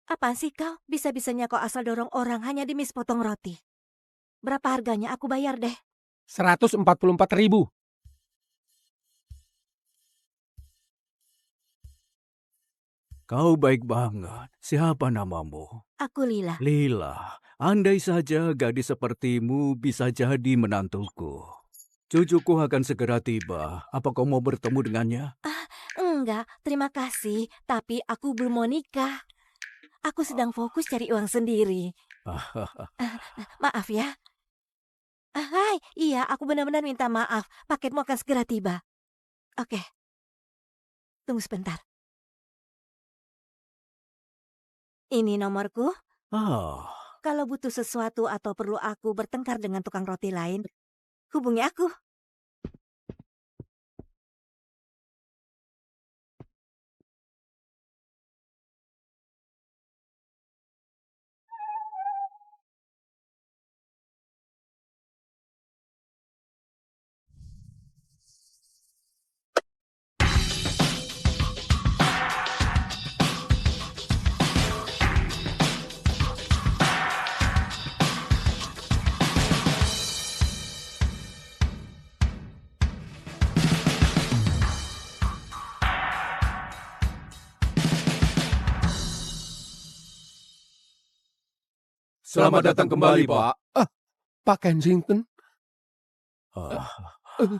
Apaan sih kau? Bisa-bisanya kau asal dorong orang hanya demi sepotong roti. Berapa harganya? Aku bayar deh. 144.000. Kau baik banget. Siapa namamu? Aku Lila. Lila, andai saja gadis sepertimu bisa jadi menantuku. Cucuku akan segera tiba. Apa kau mau bertemu dengannya? Enggak, terima kasih. Tapi aku belum mau nikah. Aku sedang fokus cari uang sendiri. Maaf ya. Hai, iya, aku benar-benar minta maaf. Paketmu akan segera tiba. Oke. Tunggu sebentar. Ini nomorku. Ah, Kalau butuh sesuatu atau perlu aku bertengkar dengan tukang roti lain, hubungi aku. selamat datang kembali, Pak. Pak Kensington. Ah, Eh,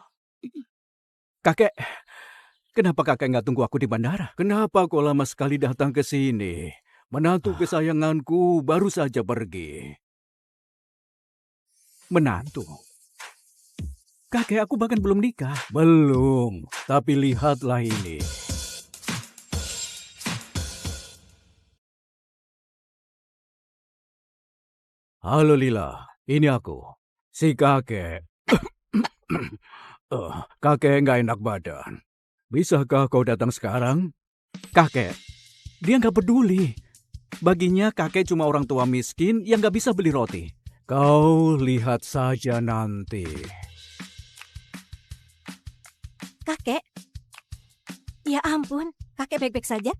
kakek, kenapa kakek nggak tunggu aku di bandara? Kenapa kau lama sekali datang ke sini? Menantu kesayanganku baru saja pergi. Menantu? Kakek, aku bahkan belum nikah. Belum, tapi lihatlah ini. Halo Lila, ini aku, si kakek. Kakek nggak enak badan. Bisakah kau datang sekarang? Kakek, dia nggak peduli. Baginya kakek cuma orang tua miskin yang nggak bisa beli roti. Kau lihat saja nanti. Kakek? Ya ampun, kakek baik-baik saja?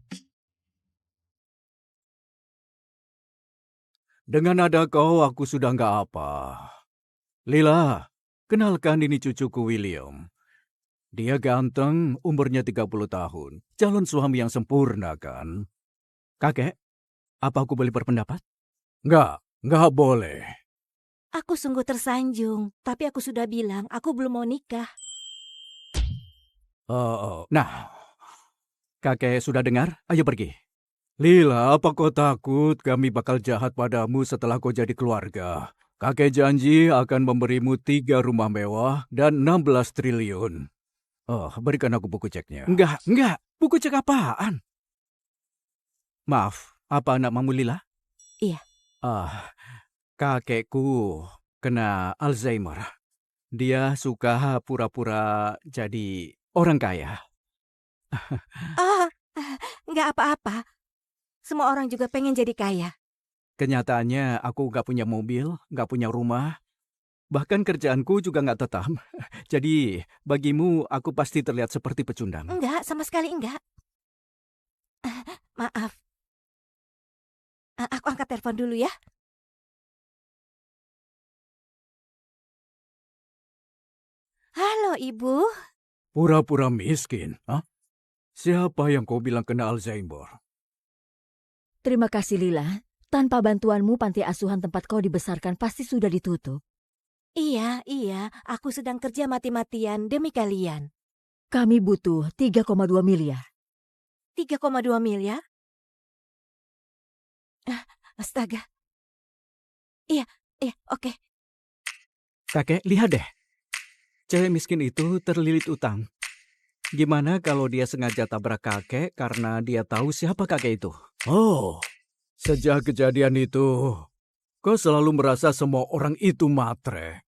Dengan ada kau, aku sudah nggak apa. Lila, kenalkan ini cucuku William. Dia ganteng, umurnya 30 tahun. Calon suami yang sempurna kan? Kakek, apa aku boleh berpendapat? Nggak boleh. Aku sungguh tersanjung, tapi aku sudah bilang aku belum mau nikah. Nah, kakek sudah dengar? Ayo pergi. Lila, apa kau takut kami bakal jahat padamu setelah kau jadi keluarga? Kakek janji akan memberimu 3 rumah mewah dan 16 triliun. Berikan aku buku ceknya. Enggak. Buku cek apaan? Maaf, apa namamu Lila? Iya. Kakekku kena Alzheimer. Dia suka pura-pura jadi orang kaya. Nggak apa-apa. Semua orang juga pengen jadi kaya. Kenyataannya aku nggak punya mobil, nggak punya rumah. Bahkan kerjaanku juga nggak tetap. Jadi bagimu aku pasti terlihat seperti pecundang. Enggak, sama sekali enggak. Maaf. Aku angkat telepon dulu ya. Halo, Ibu. Pura-pura miskin, hah? Siapa yang kau bilang kena Alzheimer? Terima kasih Lila. Tanpa bantuanmu panti asuhan tempat kau dibesarkan pasti sudah ditutup. Iya. Aku sedang kerja mati-matian demi kalian. Kami butuh 3,2 miliar. 3,2 miliar? Astaga. Iya, oke. Kakek, lihat deh. Cewek miskin itu terlilit utang. Gimana kalau dia sengaja tabrak kakek karena dia tahu siapa kakek itu? Oh, sejak kejadian itu, kau selalu merasa semua orang itu matre.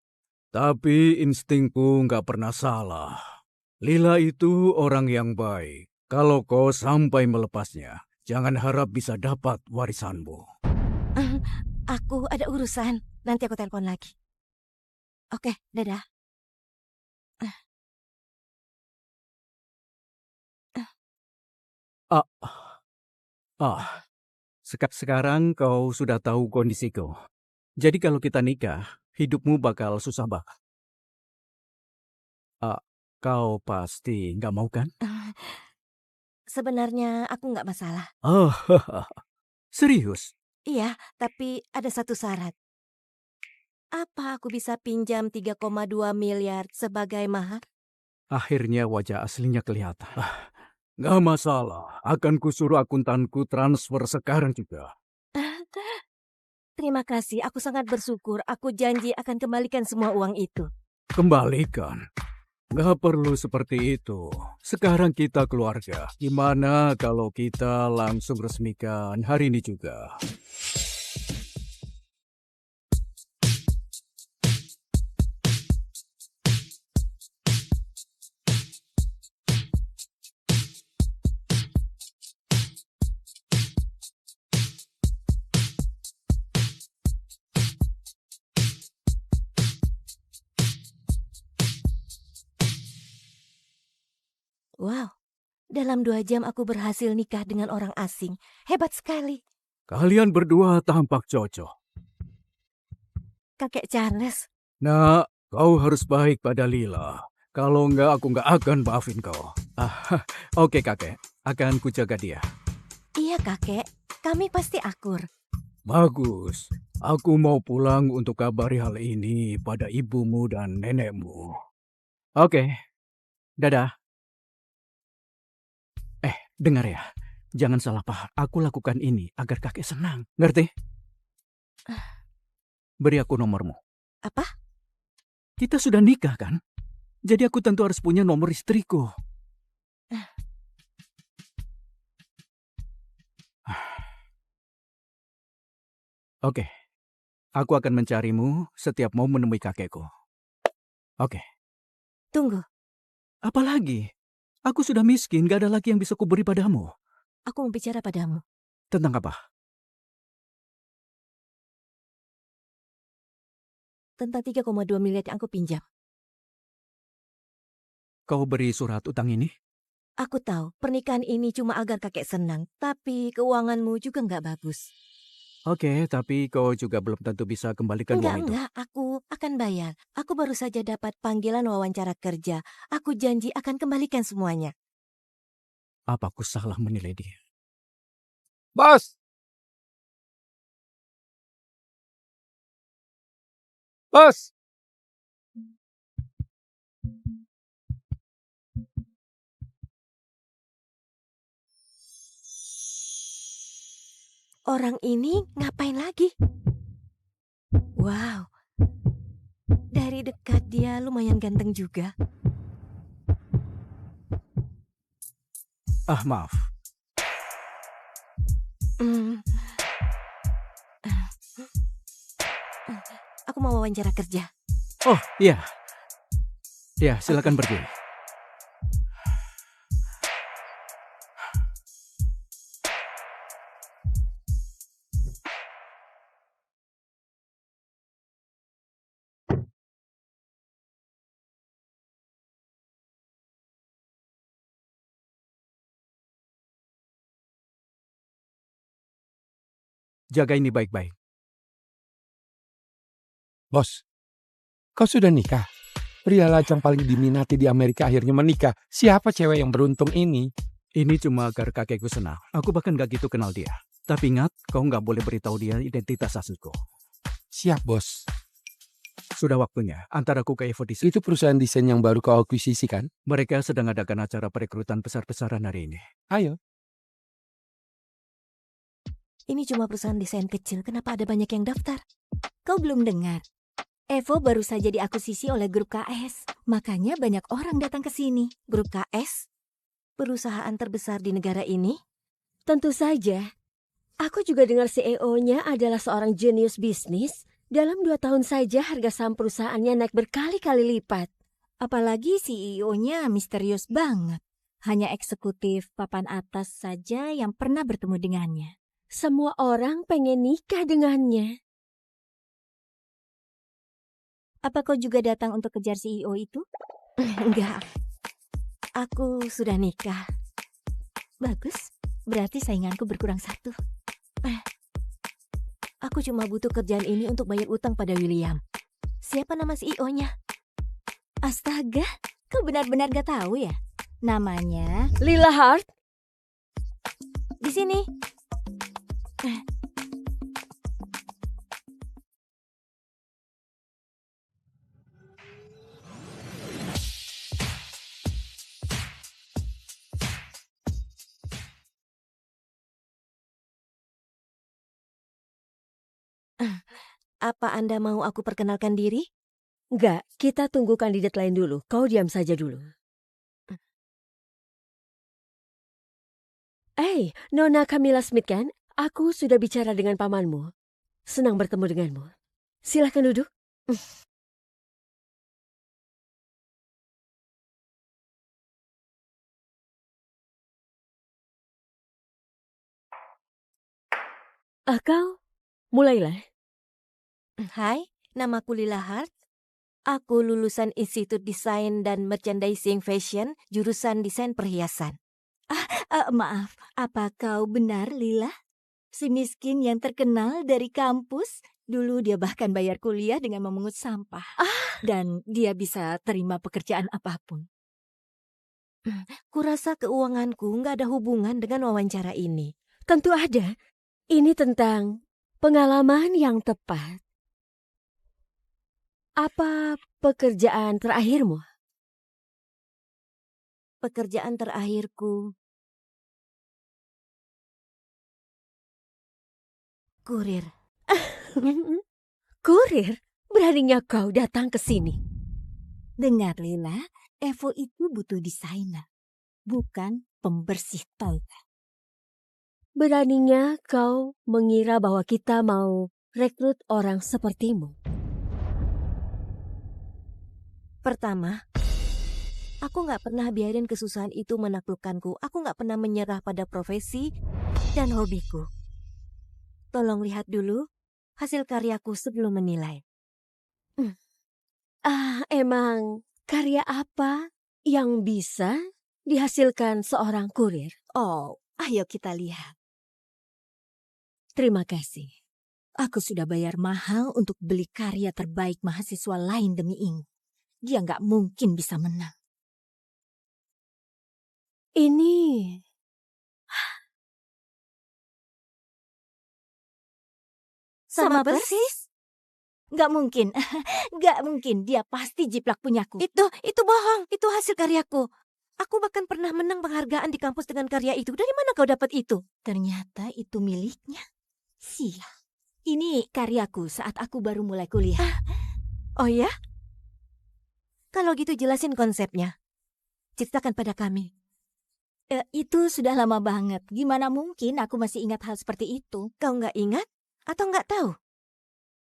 Tapi instingku nggak pernah salah. Lila itu orang yang baik. Kalau kau sampai melepasnya, jangan harap bisa dapat warisanmu. Aku ada urusan. Nanti aku telepon lagi. Oke, dadah. Sekarang kau sudah tahu kondisiku. Jadi kalau kita nikah, hidupmu bakal susah banget. Kau pasti nggak mau kan? Sebenarnya aku nggak masalah. Oh, serius? Iya, tapi ada satu syarat. Apa aku bisa pinjam 3,2 miliar sebagai mahar? Akhirnya wajah aslinya kelihatan. Nggak masalah, akan kusuruh akuntanku transfer sekarang juga. Terima kasih, aku sangat bersyukur. Aku janji akan kembalikan semua uang itu. Kembalikan. Nggak perlu seperti itu. Sekarang kita keluarga. Gimana kalau kita langsung resmikan hari ini juga? Wow, dalam 2 jam aku berhasil nikah dengan orang asing. Hebat sekali. Kalian berdua tampak cocok. Kakek Charles, Nah, kau harus baik pada Lila. Kalau nggak, aku nggak akan maafin kau. Oke kakek, akan kujaga dia. iya kakek, kami pasti akur. Bagus. Aku mau pulang untuk kabari hal ini pada ibumu dan nenekmu. Oke, dadah. Dengar ya, jangan salah paham. Aku lakukan ini agar kakek senang. Ngerti? Beri aku nomormu. Apa? Kita sudah nikah kan? Jadi aku tentu harus punya nomor istriku. Oke, aku akan mencarimu setiap mau menemui kakekku. Oke, Tunggu, apa lagi? Aku sudah miskin, gak ada lagi yang bisa kuberi padamu. aku mau bicara padamu. Tentang apa? Tentang 3,2 miliar yang aku pinjam. Kau beri surat utang ini? Aku tahu pernikahan ini cuma agar kakek senang, tapi keuanganmu juga nggak bagus. Oke, tapi kau juga belum tentu bisa kembalikan uang itu. Enggak, aku akan bayar. Aku baru saja dapat panggilan wawancara kerja. Aku janji akan kembalikan semuanya. Apa aku salah menilai dia? Bos! Bos! Orang ini ngapain lagi? Wow, dari dekat dia lumayan ganteng juga. Maaf. Hmm. Aku mau wawancara kerja. Oh, iya. Ya, silakan pergi. Jaga ini baik-baik. Bos, kau sudah nikah? Pria lajang paling diminati di Amerika akhirnya menikah. Siapa cewek yang beruntung ini? Ini cuma agar kakekku senang. Aku bahkan gak gitu kenal dia. Tapi ingat, kau nggak boleh beritahu dia identitas asliku. Siap, bos. Sudah waktunya. Antar aku ke Evo Design. Itu perusahaan desain yang baru kau akuisisi kan? Mereka sedang adakan acara perekrutan besar-besaran hari ini. Ayo. Ini cuma perusahaan desain kecil, kenapa ada banyak yang daftar? Kau belum dengar? Evo baru saja diakuisisi oleh grup KS. Makanya banyak orang datang ke sini. Grup KS? Perusahaan terbesar di negara ini? Tentu saja. Aku juga dengar CEO-nya adalah seorang jenius bisnis. Dalam 2 tahun saja harga saham perusahaannya naik berkali-kali lipat. Apalagi CEO-nya misterius banget. Hanya eksekutif papan atas saja yang pernah bertemu dengannya. Semua orang pengen nikah dengannya. Apa kau juga datang untuk kejar CEO itu? Enggak. Aku sudah nikah. Bagus, berarti sainganku berkurang 1. Aku cuma butuh kerjaan ini untuk bayar utang pada William. Siapa nama CEO-nya? Astaga, kau benar-benar gak tahu ya? Namanya Lila Hart? Di sini. Apa Anda mau aku perkenalkan diri? Enggak, kita tunggu kandidat lain dulu. Kau diam saja dulu. Nona Camilla Smith kan? Aku sudah bicara dengan pamanmu. Senang bertemu denganmu. Silahkan duduk. Kau, mulailah. Hai, namaku Lila Hart. Aku lulusan Institut Desain dan Merchandising Fashion, jurusan desain perhiasan. Maaf, apa kau benar, Lila? Si miskin yang terkenal dari kampus? Dulu dia bahkan bayar kuliah dengan memungut sampah. Dan dia bisa terima pekerjaan apapun. Kurasa keuanganku nggak ada hubungan dengan wawancara ini. Tentu ada. Ini tentang pengalaman yang tepat. Apa pekerjaan terakhirmu? Pekerjaan terakhirku kurir. Kurir? Beraninya kau datang ke sini. Dengar, Lila, Evo itu butuh desainer, bukan pembersih toilet. Beraninya kau mengira bahwa kita mau rekrut orang sepertimu. Pertama, aku nggak pernah biarin kesusahan itu menaklukkanku. Aku nggak pernah menyerah pada profesi dan hobiku. Tolong lihat dulu hasil karyaku sebelum menilai. Emang karya apa yang bisa dihasilkan seorang kurir? Oh, ayo kita lihat. Terima kasih. Aku sudah bayar mahal untuk beli karya terbaik mahasiswa lain demi ini. Dia nggak mungkin bisa menang. Ini Sama persis. Nggak mungkin, nggak mungkin. Dia pasti jiplak punyaku. Itu bohong. Itu hasil karyaku. Aku bahkan pernah menang penghargaan di kampus dengan karya itu. Dari mana kau dapat itu? Ternyata itu miliknya. Sial. Ini karyaku saat aku baru mulai kuliah. Oh ya? Kalau gitu jelasin konsepnya. Ceritakan pada kami. Itu sudah lama banget. Gimana mungkin aku masih ingat hal seperti itu? Kau nggak ingat atau nggak tahu?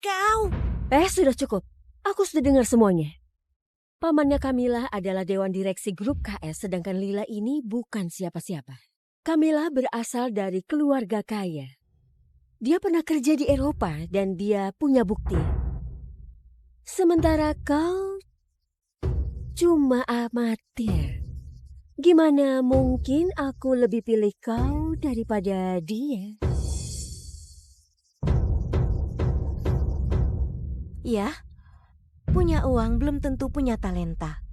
Kau! sudah cukup. Aku sudah dengar semuanya. Pamannya Camilla adalah Dewan Direksi Grup KS, sedangkan Lila ini bukan siapa-siapa. Camilla berasal dari keluarga kaya. Dia pernah kerja di Eropa dan dia punya bukti. Sementara kau cuma amatir. Gimana mungkin aku lebih pilih kau daripada dia? Ya, punya uang belum tentu punya talenta.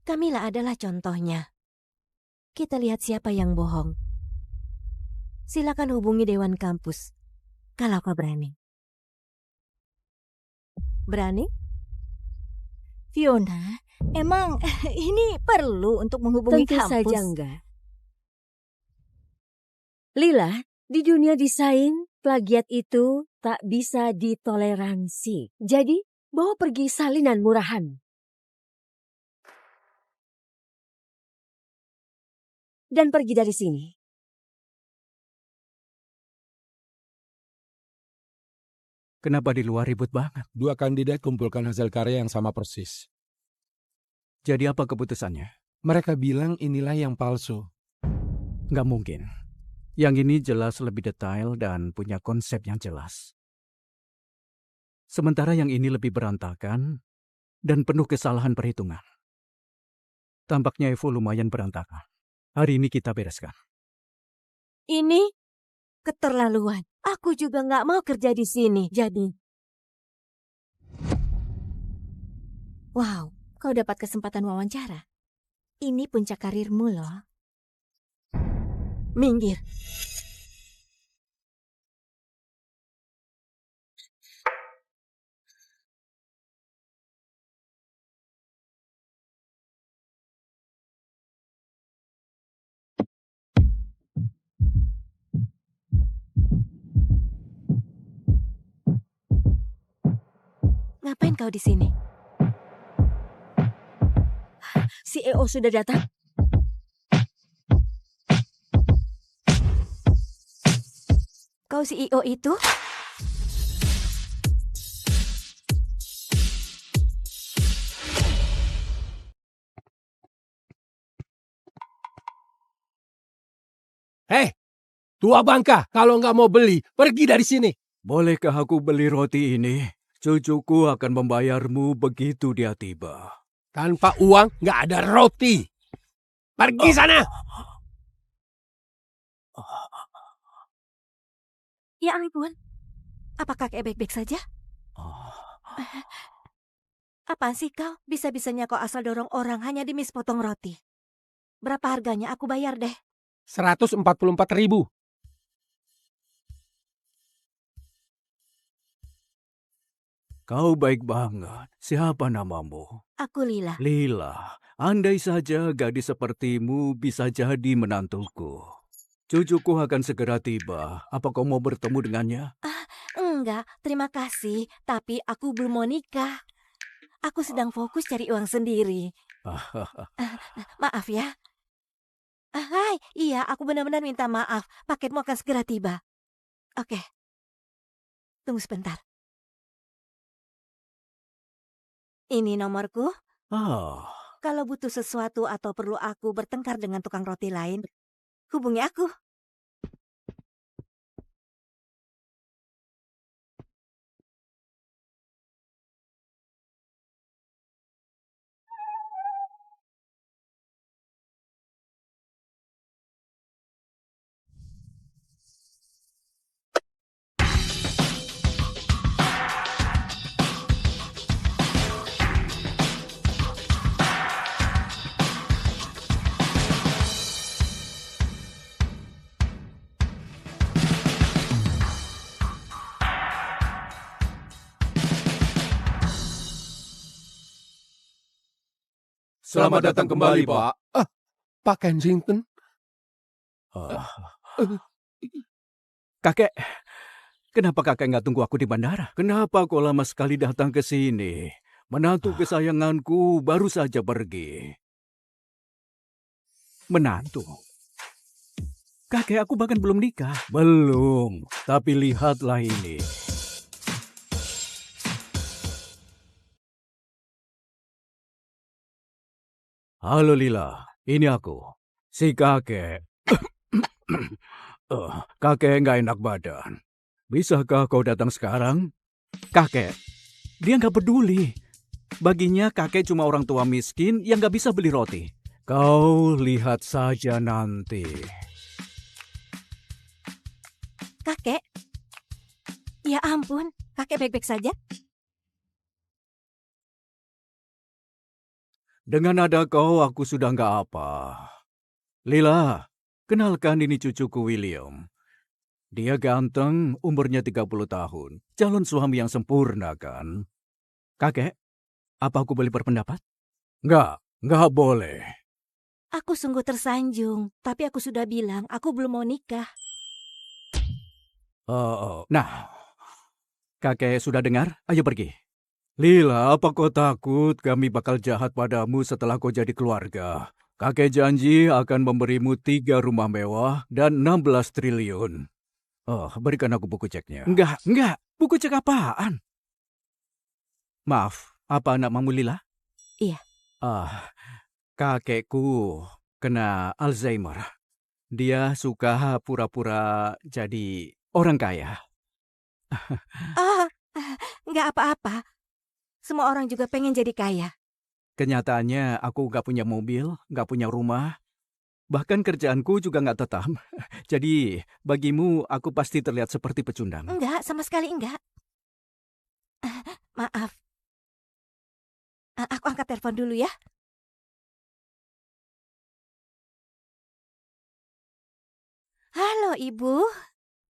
Camilla adalah contohnya. Kita lihat siapa yang bohong. Silakan hubungi Dewan Kampus kalau kau berani. Berani? Fiona, emang ini perlu untuk menghubungi Tentu kampus? saja enggak. Lila, di dunia desain, plagiat itu tak bisa ditoleransi. Jadi, bawa pergi salinan murahan. Dan pergi dari sini. Kenapa di luar ribut banget? Dua kandidat kumpulkan hasil karya yang sama persis. Jadi apa keputusannya? Mereka bilang inilah yang palsu. Nggak mungkin. Yang ini jelas lebih detail dan punya konsep yang jelas. Sementara yang ini lebih berantakan dan penuh kesalahan perhitungan. Tampaknya Evo lumayan berantakan. Hari ini kita bereskan. Ini keterlaluan. Aku juga nggak mau kerja di sini. Jadi, Wow, kau dapat kesempatan wawancara. Ini puncak karirmu loh. minggir. Ngapain kau di sini? CEO sudah datang. Kau CEO itu? Hei, tua bangka, kalau nggak mau beli, pergi dari sini. Bolehkah aku beli roti ini? Cucuku akan membayarmu begitu dia tiba. Tanpa uang nggak ada roti. Pergi sana. Ya ampun. Apa kakek baik-baik saja? Apaan sih kau? Bisa-bisanya kau asal dorong orang hanya demi sepotong roti. Berapa harganya? Aku bayar deh. 144.000. Kau baik banget. Siapa namamu? Aku Lila. Lila, andai saja gadis sepertimu bisa jadi menantuku. Cucuku akan segera tiba. Apa kau mau bertemu dengannya? Enggak, terima kasih. Tapi aku belum mau nikah. Aku sedang fokus cari uang sendiri. Maaf ya. Hai, iya, aku benar-benar minta maaf. Paketmu akan segera tiba. Oke. Tunggu sebentar. Ini nomorku. Ah, Kalau butuh sesuatu atau perlu aku bertengkar dengan tukang roti lain, hubungi aku. Selamat datang kembali, Pak. Pak Kensington. kakek, kenapa kakek nggak tunggu aku di bandara? Kenapa kau lama sekali datang ke sini? Menantu kesayanganku baru saja pergi. Menantu? Kakek, aku bahkan belum nikah. Belum, tapi lihatlah ini. Halo Lila, ini aku, si kakek. Kakek nggak enak badan. Bisakah kau datang sekarang? Kakek, dia nggak peduli. Baginya kakek cuma orang tua miskin yang nggak bisa beli roti. Kau lihat saja nanti. Kakek? Ya ampun, kakek baik-baik saja? Dengan ada kau, aku sudah nggak apa. Lila, kenalkan ini cucuku William. Dia ganteng, umurnya 30 tahun. Calon suami yang sempurna kan? Kakek, apa aku boleh berpendapat? Nggak boleh. Aku sungguh tersanjung, tapi aku sudah bilang aku belum mau nikah. Nah, kakek sudah dengar? Ayo pergi. Lila, apa kau takut kami bakal jahat padamu setelah kau jadi keluarga? Kakek janji akan memberimu 3 rumah mewah dan 16 triliun. Berikan aku buku ceknya. Enggak. Buku cek apaan? Maaf, apa namamu Lila? Iya. Kakekku kena Alzheimer. Dia suka pura-pura jadi orang kaya. Nggak apa-apa. Semua orang juga pengen jadi kaya. Kenyataannya aku nggak punya mobil, nggak punya rumah. Bahkan kerjaanku juga nggak tetap. Jadi bagimu aku pasti terlihat seperti pecundang. Enggak, sama sekali enggak. Maaf. Aku angkat telepon dulu ya. Halo, Ibu.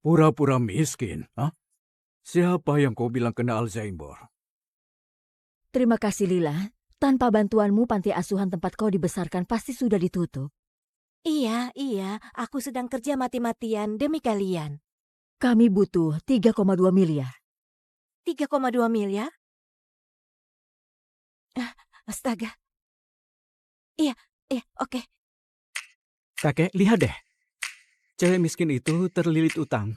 Pura-pura miskin, hah? Siapa yang kau bilang kena Alzheimer? Terima kasih Lila. Tanpa bantuanmu panti asuhan tempat kau dibesarkan pasti sudah ditutup. Iya. Aku sedang kerja mati-matian demi kalian. Kami butuh 3,2 miliar. 3,2 miliar? Astaga. Iya, oke. Kakek, lihat deh. Cewek miskin itu terlilit utang.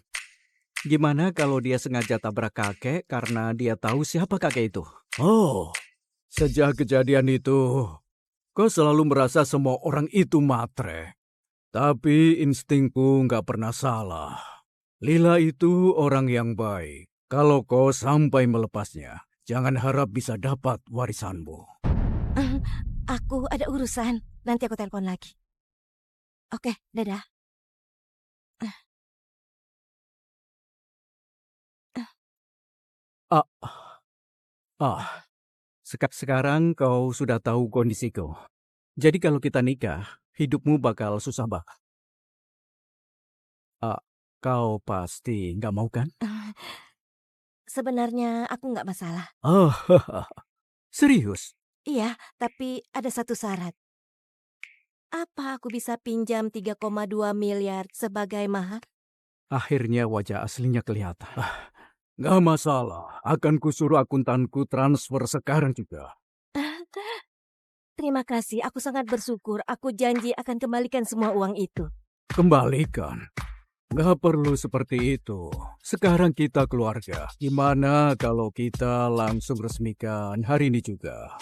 Gimana kalau dia sengaja tabrak kakek karena dia tahu siapa kakek itu? Oh, sejak kejadian itu, kau selalu merasa semua orang itu matre. Tapi instingku nggak pernah salah. Lila itu orang yang baik. Kalau kau sampai melepasnya, jangan harap bisa dapat warisanmu. Aku ada urusan. Nanti aku telepon lagi. Oke, dadah. Ah, sekarang kau sudah tahu kondisiku. Jadi kalau kita nikah, hidupmu bakal susah banget. Kau pasti nggak mau kan? Sebenarnya aku nggak masalah. Oh, serius? Iya, tapi ada satu syarat. Apa aku bisa pinjam 3,2 miliar sebagai mahar? Akhirnya wajah aslinya kelihatan. Nggak masalah, akan kusuruh akuntanku transfer sekarang juga. Terima kasih, aku sangat bersyukur. Aku janji akan kembalikan semua uang itu. Kembalikan. Nggak perlu seperti itu. Sekarang kita keluarga. Gimana kalau kita langsung resmikan hari ini juga?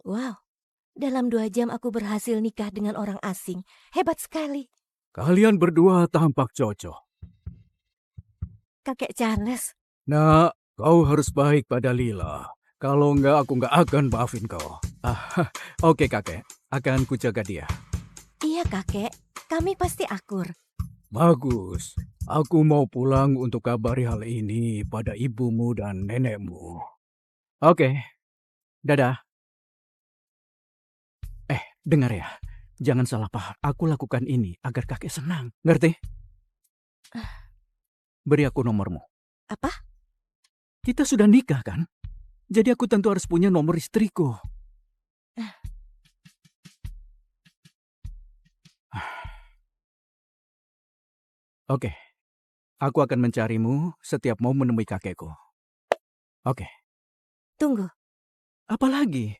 Wow, dalam 2 jam aku berhasil nikah dengan orang asing. Hebat sekali. Kalian berdua tampak cocok. Kakek Charles. Nah, kau harus baik pada Lila. Kalau enggak, aku nggak akan maafin kau. Oke kakek, akan kujaga dia. Iya kakek, kami pasti akur. Bagus. Aku mau pulang untuk kabari hal ini pada ibumu dan nenekmu. Oke, dadah. Dengar ya, jangan salah paham. Aku lakukan ini agar kakek senang. Ngerti? Beri aku nomormu. Apa? Kita sudah nikah kan? Jadi aku tentu harus punya nomor istriku. Oke, aku akan mencarimu setiap mau menemui kakekku. Oke. Tunggu, Apa lagi?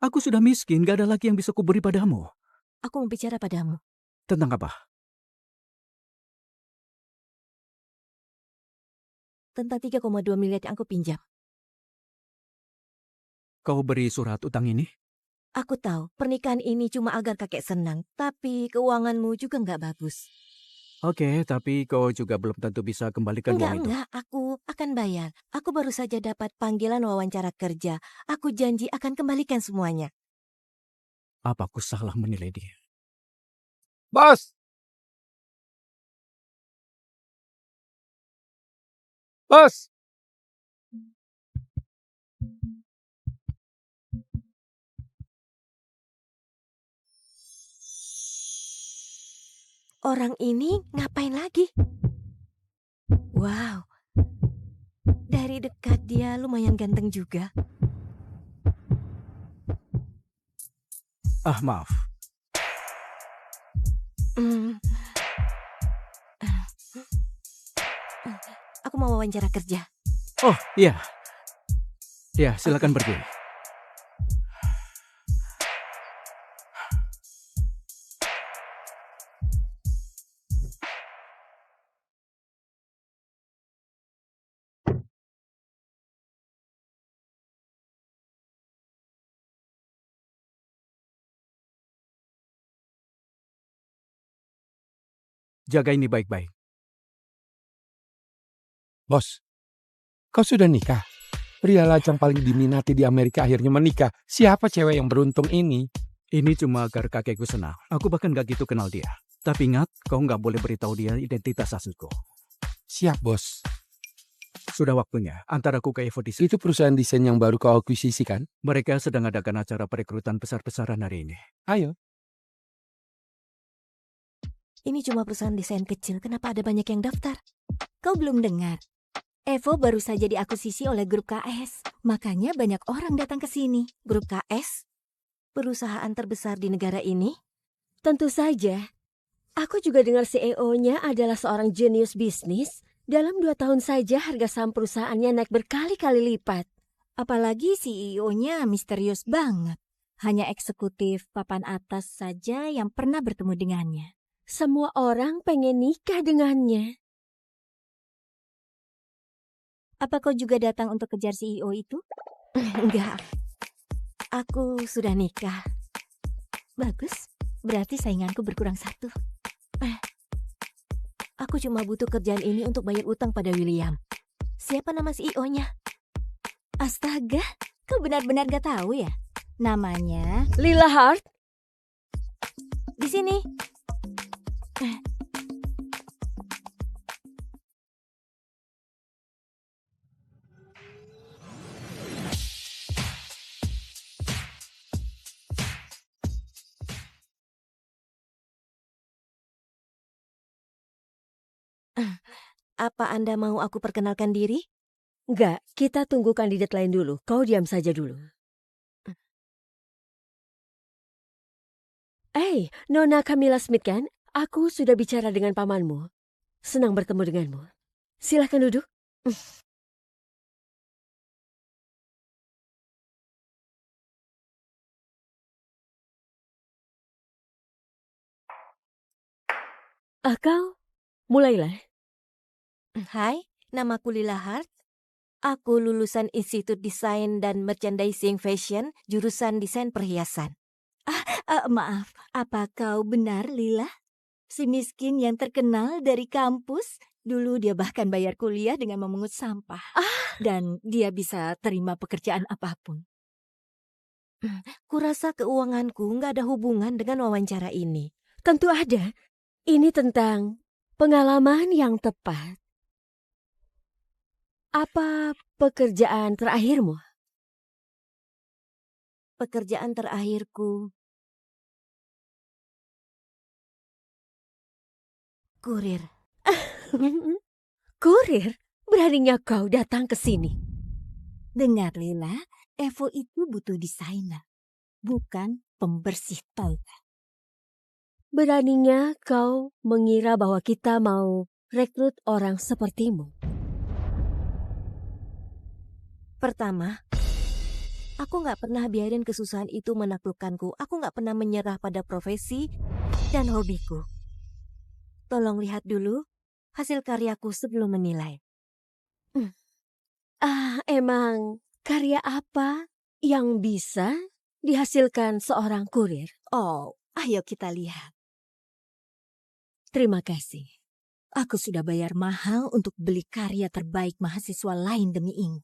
Aku sudah miskin, gak ada lagi yang bisa kuberi padamu. aku mau bicara padamu. Tentang apa? Tentang 3,2 miliar yang aku pinjam. Kau beri surat utang ini? Aku tahu pernikahan ini cuma agar kakek senang. Tapi keuanganmu juga nggak bagus. Oke, tapi kau juga belum tentu bisa kembalikan uang itu. Enggak, aku akan bayar. Aku baru saja dapat panggilan wawancara kerja. Aku janji akan kembalikan semuanya. Apa aku salah menilai dia? Bos! Bos! Orang ini ngapain lagi? Wow, dari dekat dia lumayan ganteng juga. Maaf. Aku mau wawancara kerja. Oh, iya. Ya, silakan pergi. Jaga ini baik-baik. Bos, kau sudah nikah? Pria lajang paling diminati di Amerika akhirnya menikah. Siapa cewek yang beruntung ini? Ini cuma agar kakekku senang. Aku bahkan gak gitu kenal dia. Tapi ingat, kau gak boleh beritahu dia identitas asliku. Siap, bos. Sudah waktunya. Antar aku ke Evo Design. Itu perusahaan desain yang baru kau akuisisi kan? Mereka sedang adakan acara perekrutan besar-besaran hari ini. Ayo. Ini cuma perusahaan desain kecil, kenapa ada banyak yang daftar? Kau belum dengar? Evo baru saja diakuisisi oleh grup KS. Makanya banyak orang datang ke sini. Grup KS? Perusahaan terbesar di negara ini? Tentu saja. Aku juga dengar CEO-nya adalah seorang jenius bisnis. Dalam 2 tahun saja harga saham perusahaannya naik berkali-kali lipat. Apalagi CEO-nya misterius banget. Hanya eksekutif papan atas saja yang pernah bertemu dengannya. Semua orang pengen nikah dengannya. Apa kau juga datang untuk kejar CEO itu? Enggak. Aku sudah nikah. Bagus, berarti sainganku berkurang 1. Aku cuma butuh kerjaan ini untuk bayar utang pada William. Siapa nama CEO-nya? Astaga, kau benar-benar gak tahu ya? Namanya Lila Hart? Di sini. Apa Anda mau aku perkenalkan diri? Enggak, kita tunggu kandidat lain dulu. Kau diam saja dulu. Nona Camilla Smith kan? Aku sudah bicara dengan pamanmu. Senang bertemu denganmu. Silahkan duduk. Kau, mulailah. Hai, namaku Lila Hart. Aku lulusan Institut Desain dan Merchandising Fashion, jurusan desain perhiasan. Maaf, apa kau benar Lila? Si miskin yang terkenal dari kampus? Dulu dia bahkan bayar kuliah dengan memungut sampah. Dan dia bisa terima pekerjaan apapun. Kurasa keuanganku nggak ada hubungan dengan wawancara ini. Tentu ada. Ini tentang pengalaman yang tepat. Apa pekerjaan terakhirmu? Pekerjaan terakhirku kurir. Kurir? Beraninya kau datang ke sini. Dengar Lila, Evo itu butuh desainer, bukan pembersih toilet. Beraninya kau mengira bahwa kita mau rekrut orang sepertimu. Pertama, aku nggak pernah biarin kesusahan itu menaklukkanku. Aku nggak pernah menyerah pada profesi dan hobiku. Tolong lihat dulu hasil karyaku sebelum menilai. Emang karya apa yang bisa dihasilkan seorang kurir? Oh, ayo kita lihat. Terima kasih. Aku sudah bayar mahal untuk beli karya terbaik mahasiswa lain demi ini.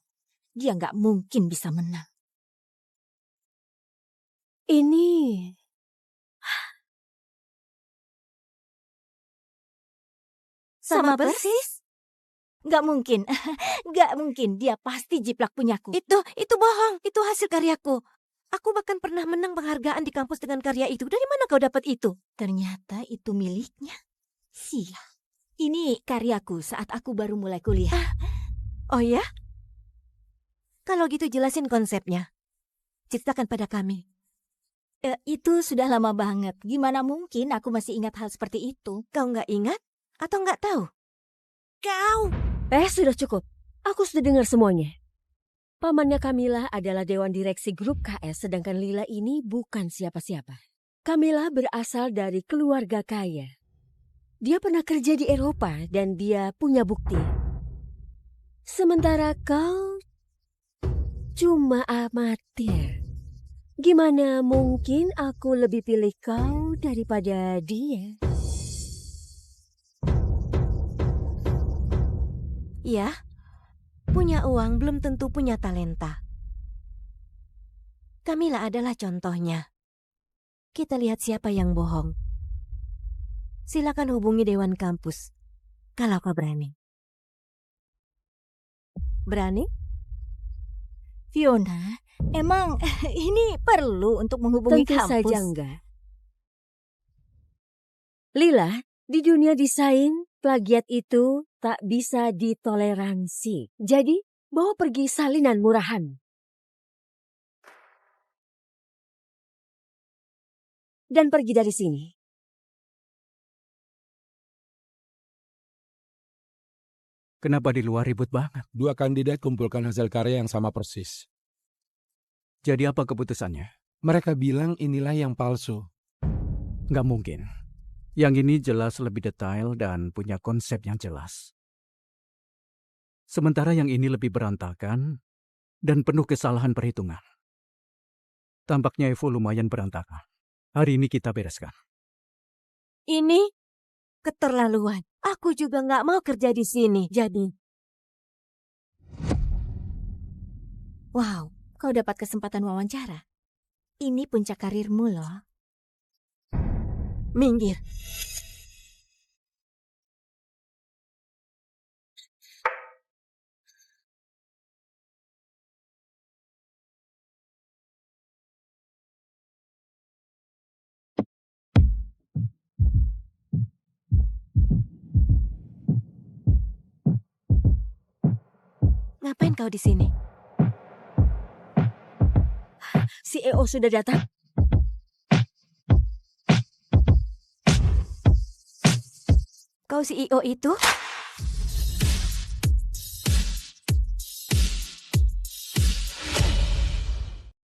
Dia nggak mungkin bisa menang. Ini sama persis. Nggak mungkin, nggak mungkin. Dia pasti jiplak punyaku. Itu bohong. Itu hasil karyaku. Aku bahkan pernah menang penghargaan di kampus dengan karya itu. Dari mana kau dapat itu? Ternyata itu miliknya. Sial. Ini karyaku saat aku baru mulai kuliah. Oh ya? Kalau gitu jelasin konsepnya. Ceritakan pada kami. Itu sudah lama banget. Gimana mungkin aku masih ingat hal seperti itu? Kau nggak ingat? Atau nggak tahu? Kau! sudah cukup. Aku sudah dengar semuanya. Pamannya Camilla adalah Dewan Direksi Grup KS, sedangkan Lila ini bukan siapa-siapa. Camilla berasal dari keluarga kaya. Dia pernah kerja di Eropa dan dia punya bukti. Sementara kau cuma amatir. Gimana mungkin aku lebih pilih kau daripada dia? Ya, punya uang belum tentu punya talenta. Camilla adalah contohnya. Kita lihat siapa yang bohong. Silakan hubungi Dewan Kampus, kalau kau berani. Berani? Fiona, emang ini perlu untuk menghubungi Tentu kampus? saja enggak. Lila, Di dunia desain, plagiat itu tak bisa ditoleransi. Jadi, bawa pergi salinan murahan. Dan pergi dari sini. Kenapa di luar ribut banget? 2 kandidat kumpulkan hasil karya yang sama persis. Jadi apa keputusannya? Mereka bilang inilah yang palsu. Nggak mungkin. Yang ini jelas lebih detail dan punya konsep yang jelas. Sementara yang ini lebih berantakan dan penuh kesalahan perhitungan. Tampaknya Evo lumayan berantakan. Hari ini kita bereskan. Ini keterlaluan. Aku juga nggak mau kerja di sini. Jadi, Wow, kau dapat kesempatan wawancara. Ini puncak karirmu loh. minggir. Ngapain kau di sini? CEO sudah datang. Kau CEO itu?